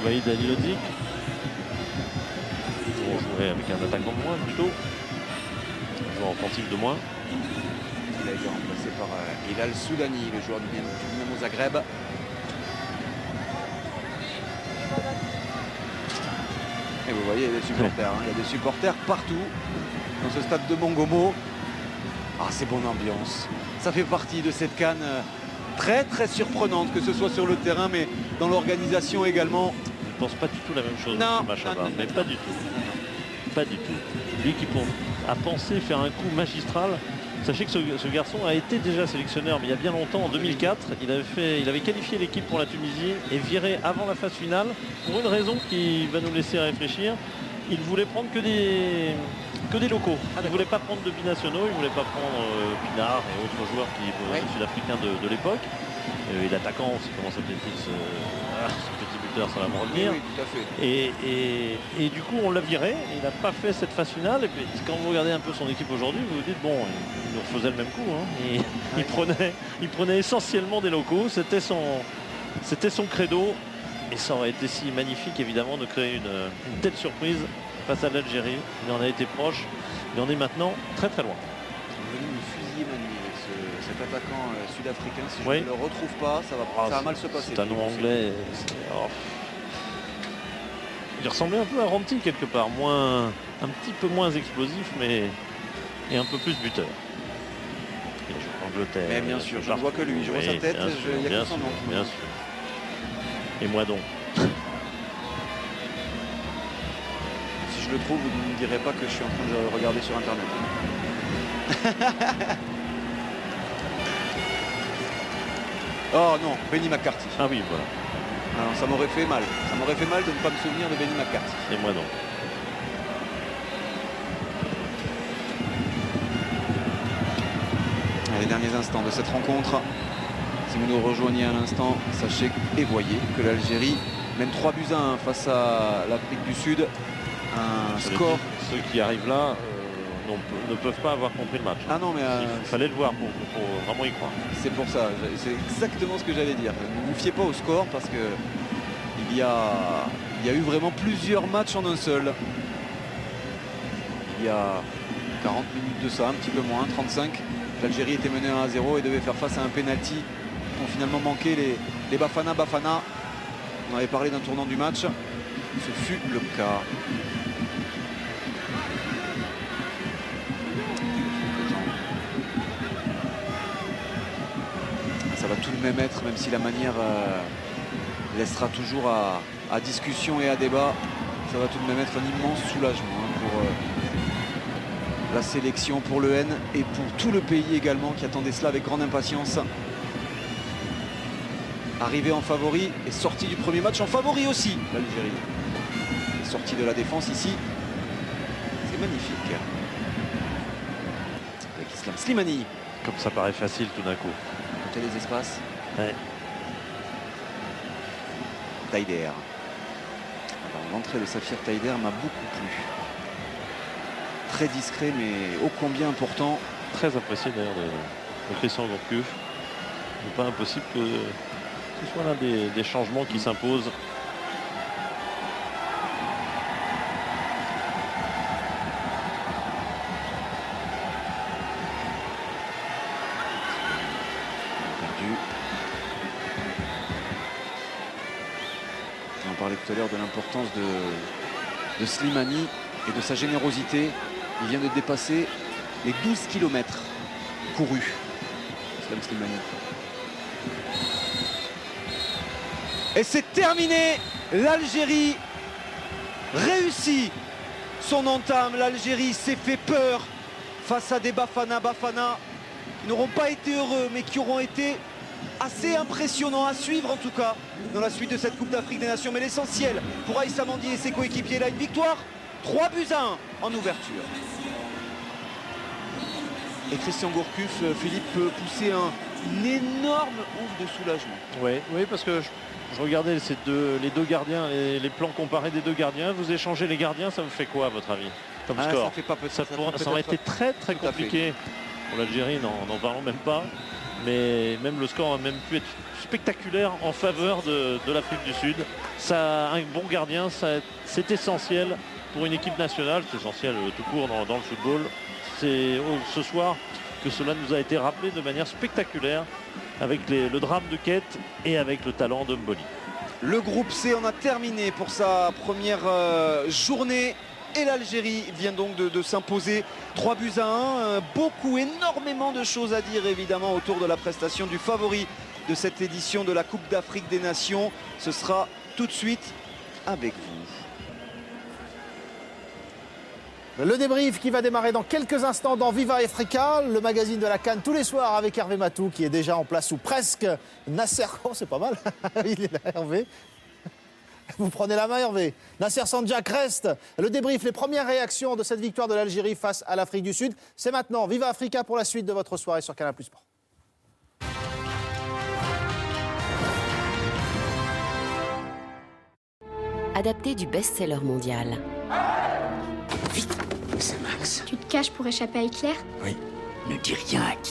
Vahid Halilhodžić. On jouait avec un attaquant de moins plutôt. Un joueur offensif de moins. Il a été remplacé par Hilal Soudani, le joueur du Dinamo Zagreb. Et vous voyez, il y a des supporters. Il y a des supporters partout dans ce stade de Mongomo. Ah, c'est bonne ambiance. Ça fait partie de cette CAN très très surprenante, que ce soit sur le terrain, mais dans l'organisation également. Je ne pense pas du tout la même chose. Non, mais pas du tout. Pas du tout. Lui qui a pensé faire un coup magistral. Sachez que ce garçon a été déjà sélectionneur, mais il y a bien longtemps, en 2004. Il avait qualifié l'équipe pour la Tunisie et viré avant la phase finale pour une raison qui va nous laisser réfléchir. Il voulait prendre que des locaux. Il ne voulait pas prendre de binationaux, il ne voulait pas prendre Pinard et autres joueurs sud-africains de l'époque. Et l'attaquant, c'est comment s'appelait-il ce petit buteur, ça va me revenir. Oui, tout à fait. Et du coup, on l'a viré. Il n'a pas fait cette phase finale. Et puis, quand vous regardez un peu son équipe aujourd'hui, vous vous dites, bon, il nous refaisait le même coup. Hein. Il prenait essentiellement des locaux. C'était son credo. Et ça aurait été si magnifique, évidemment, de créer une telle surprise face à l'Algérie. Il en a été proche. Il en est maintenant très très loin. Venu me fusiller Manu avec cet attaquant sud-africain. Si je ne le retrouve pas, ça va mal se passer. C'est un nom anglais. Il ressemblait un peu à Ranti quelque part, un petit peu moins explosif, mais et un peu plus buteur. Il joue en Angleterre. Mais bien sûr, je ne vois que lui. Je vois sa tête, il n'y a que son nom. Bien sûr. Et moi donc. Si je le trouve, vous ne me direz pas que je suis en train de le regarder sur Internet. Oh non, Benny McCarthy. Ah oui, voilà. Alors, ça m'aurait fait mal. Ça m'aurait fait mal de ne pas me souvenir de Benny McCarthy. Et moi donc. Les derniers instants de cette rencontre. Si vous nous rejoignez à l'instant, sachez et voyez que l'Algérie mène 3-1 face à l'Afrique du Sud. Un score. Ceux qui arrivent là ne peuvent pas avoir compris le match. Ah non, mais il fallait le voir pour vraiment y croire. C'est pour ça, c'est exactement ce que j'allais dire. Ne vous fiez pas au score parce que il y a eu vraiment plusieurs matchs en un seul. Il y a 40 minutes de ça, un petit peu moins, 35. L'Algérie était menée 1-0 et devait faire face à un penalty qui ont finalement manqué les Bafana. On avait parlé d'un tournant du match. Ce fut le cas. Ça va tout de même être, même si la manière laissera toujours à discussion et à débat, ça va tout de même être un immense soulagement pour la sélection pour le N et pour tout le pays également qui attendait cela avec grande impatience. Arrivé en favori et sorti du premier match en favori aussi, l'Algérie. Sortie de la défense ici, c'est magnifique. Avec Islam Slimani. Comme ça paraît facile tout d'un coup. Côté des espaces. Ouais. Taider. Alors, l'entrée de Safir Taider m'a beaucoup plu. Très discret mais ô combien important. Très apprécié d'ailleurs de Christian Gourcuff. Il n'est pas impossible que ce soit l'un des changements qui s'imposent. On parlait tout à l'heure de l'importance de Slimani et de sa générosité. Il vient de dépasser les 12 km courus. Islam Slimani. Et c'est terminé. L'Algérie réussit son entame. L'Algérie s'est fait peur face à des Bafana qui n'auront pas été heureux mais qui auront été assez impressionnants à suivre en tout cas dans la suite de cette Coupe d'Afrique des Nations. Mais l'essentiel pour Aïssa Mandi et ses coéquipiers là, une victoire 3-1 en ouverture. Et Christian Gourcuff, Philippe, peut pousser un énorme ouf de soulagement. Oui, parce que je regardais les deux gardiens, les plans comparés des deux gardiens. Vous échangez les gardiens, ça vous fait quoi à votre avis comme score? Ça fait pas Ça aurait été très compliqué pour l'Algérie, n'en parlons même pas. Mais même le score a même pu être spectaculaire en faveur de l'Afrique du Sud. Ça, un bon gardien, c'est essentiel pour une équipe nationale, c'est essentiel tout court dans le football. C'est ce soir que cela nous a été rappelé de manière spectaculaire avec le drame de Kett et avec le talent de Mboli. Le groupe C en a terminé pour sa première journée. Et l'Algérie vient donc de s'imposer 3-1. Énormément de choses à dire évidemment autour de la prestation du favori de cette édition de la Coupe d'Afrique des Nations. Ce sera tout de suite avec vous. Le débrief qui va démarrer dans quelques instants dans Viva Africa, le magazine de la CAN tous les soirs avec Hervé Matou qui est déjà en place ou presque. Nasser, oh, c'est pas mal, il est là Hervé. Vous prenez la main Hervé. Nasser Sanjak reste. Le débrief, les premières réactions de cette victoire de l'Algérie face à l'Afrique du Sud. C'est maintenant Viva Africa pour la suite de votre soirée sur Canal+ Sport. Adapté du best-seller mondial. Vite, c'est Max. Tu te caches pour échapper à Hitler? Oui, ne dis rien à qui.